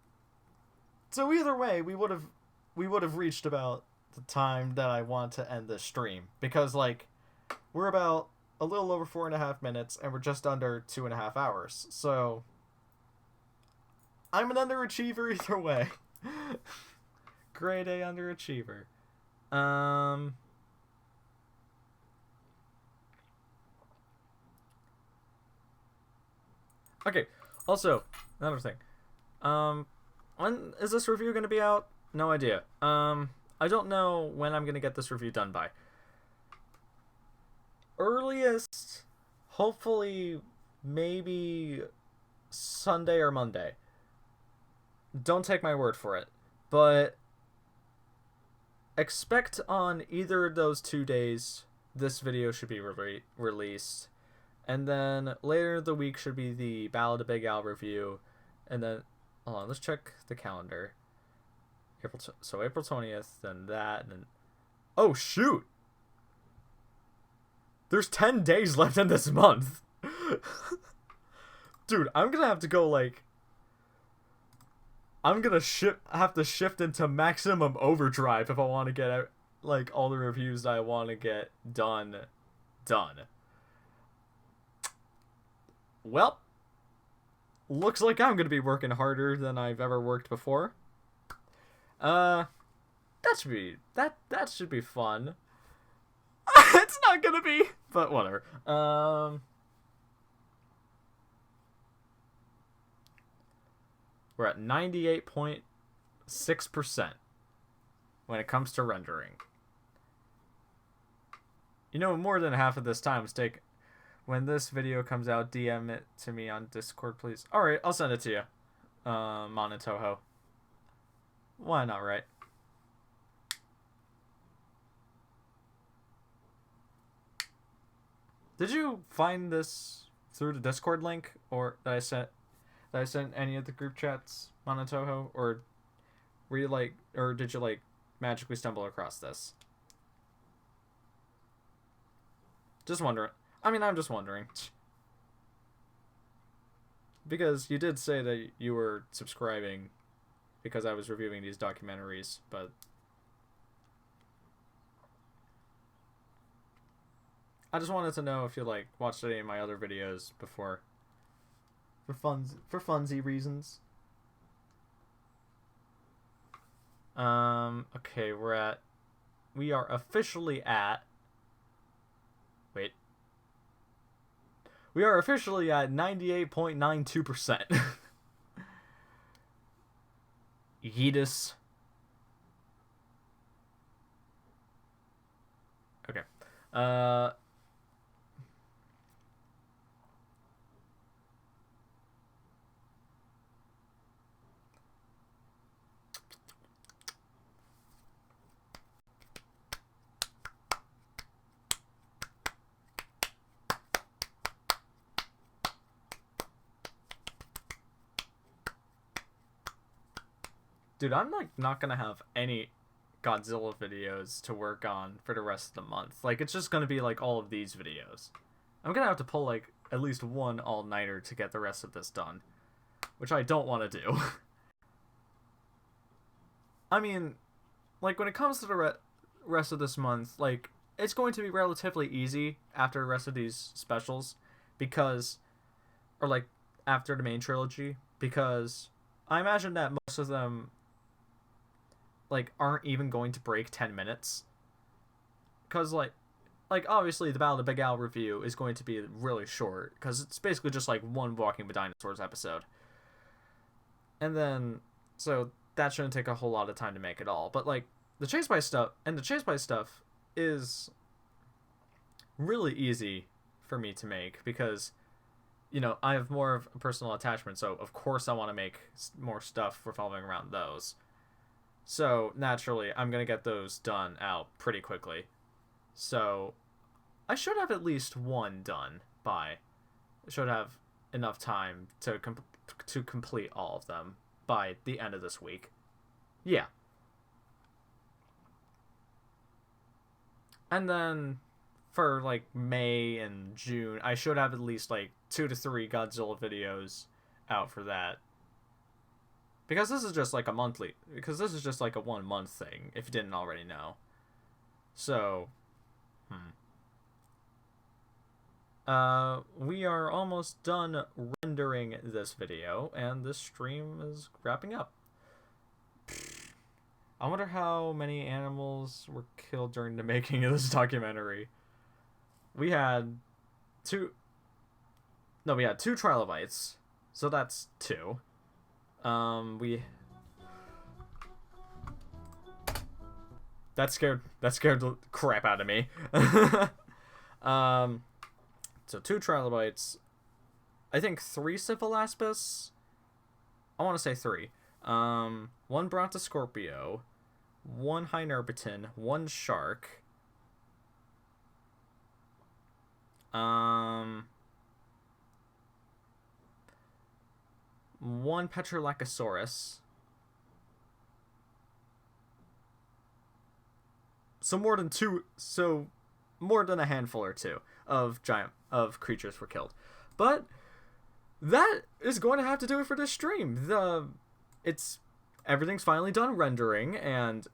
So either way, we would have reached about the time that I want to end this stream. Because, like, we're about a little over 4.5 minutes, and we're just under 2.5 hours. So, I'm an underachiever either way. Grade A underachiever. Okay, also, another thing. When is this review going to be out? No idea. I don't know when I'm going to get this review done by. Earliest, hopefully, maybe Sunday or Monday. Don't take my word for it, but expect on either of those 2 days this video should be released, and then later in the week should be the Ballad of Big Al review, and then hold on, let's check the calendar. So April 20th, then that, and then oh shoot! There's 10 days left in this month. Dude, I'm gonna have to go, like... I'm gonna have to shift into maximum overdrive if I want to get, like, all the reviews that I want to get done. Well, looks like I'm gonna be working harder than I've ever worked before. That should be fun. It's not gonna be, but whatever. We're at 98.6% when it comes to rendering. You know, more than half of this time was take. When this video comes out, DM it to me on Discord, please. Alright, I'll send it to you. Monottoho. Why not, right? Did you find this through the Discord link, or that I sent any of the group chats, Monottoho, or were you like, or did you like magically stumble across this? Just wondering. I mean, I'm just wondering. Because you did say that you were subscribing because I was reviewing these documentaries, but I just wanted to know if you like watched any of my other videos before, for funsy reasons. Okay, we are officially at 98.92%. Yeetus. Okay. Dude, I'm like not gonna have any Godzilla videos to work on for the rest of the month. Like, it's just gonna be like all of these videos. I'm gonna have to pull like at least one all-nighter to get the rest of this done, which I don't want to do. I mean, like, when it comes to the rest of this month, like, it's going to be relatively easy after the rest of these specials, because, or like after the main trilogy, because I imagine that most of them like aren't even going to break 10 minutes, because like obviously the Battle of the Big Al review is going to be really short, because it's basically just like one Walking with Dinosaurs episode, and then so that shouldn't take a whole lot of time to make it all. But like the Chase by stuff is really easy for me to make, because you know, I have more of a personal attachment, so of course I want to make more stuff revolving around those. So, naturally, I'm going to get those done out pretty quickly. So, I should have at least one done by... I should have enough time to complete all of them by the end of this week. Yeah. And then, for, like, May and June, I should have at least, like, 2 to 3 Godzilla videos out for that. Because this is just like a 1 month thing, if you didn't already know. So, we are almost done rendering this video, and this stream is wrapping up. I wonder how many animals were killed during the making of this documentary. We had 2 trilobites, so that's 2. That scared the crap out of me. So 2 trilobites, I think 3 Cephalaspis. I want to say 3. 1 Brontoscorpio, 1 Hynerbaton, 1 shark. 1 Petrolachosaurus. So more than a handful or 2 of creatures were killed. But that is going to have to do it for this stream. Everything's finally done rendering, and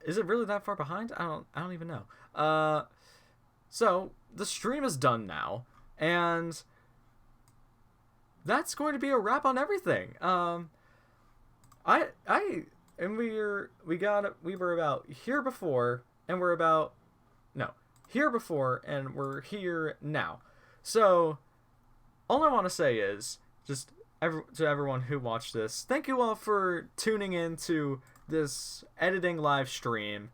is it really that far behind? I don't even know. So the stream is done now, and that's going to be a wrap on everything. We were about here before, and we're here now. So all I want to say is just to everyone who watched this, thank you all for tuning in to this editing live stream.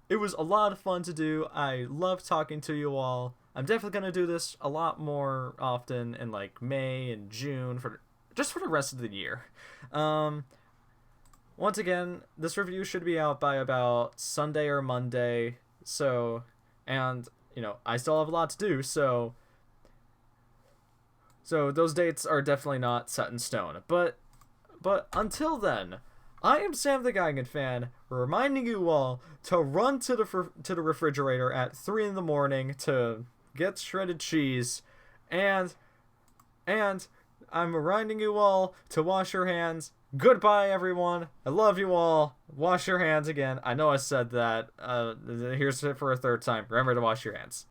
It was a lot of fun to do. I love talking to you all. I'm definitely gonna do this a lot more often in like May and June for the rest of the year. Once again, this review should be out by about Sunday or Monday. So, and I still have a lot to do. So those dates are definitely not set in stone. But until then, I am Sam the Giganfan, reminding you all to run to the refrigerator at 3 in the morning to get shredded cheese, and I'm reminding you all to wash your hands. Goodbye, everyone. I love you all. Wash your hands again. I know I said that. Here's it for a third time. Remember to wash your hands.